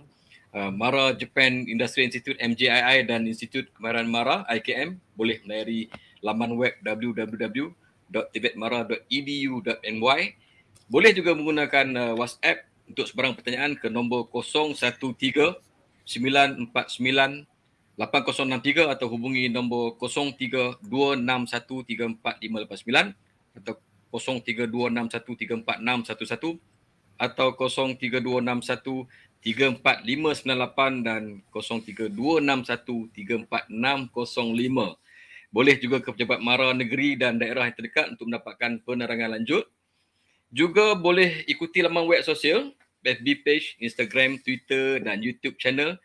MARA Japan Industry Institute MJII dan Institut Kemahiran MARA IKM, boleh melayari laman web www.tvetmara.edu.my. Boleh juga menggunakan WhatsApp untuk sebarang pertanyaan ke nombor 013 949 8063 atau hubungi nombor 0326134589 atau 0326134611 atau 0326134598 dan 0326134605. Boleh juga ke pejabat MARA negeri dan daerah yang terdekat untuk mendapatkan penerangan lanjut. Juga boleh ikuti laman web sosial, FB page, Instagram, Twitter dan YouTube channel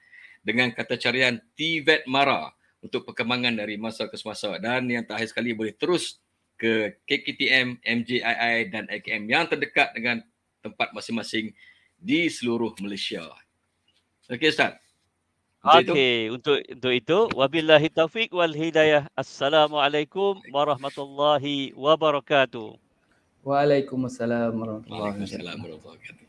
dengan kata carian TVET Mara untuk perkembangan dari masa ke semasa. Dan yang terakhir sekali boleh terus ke KKTM, MJII dan AKM yang terdekat dengan tempat masing-masing di seluruh Malaysia. Okey Ustaz. Okey, untuk itu wabillahi taufik wal hidayah. Assalamualaikum warahmatullahi wabarakatuh. Waalaikumsalam warahmatullahi wabarakatuh. Waalaikumsalam warahmatullahi wabarakatuh.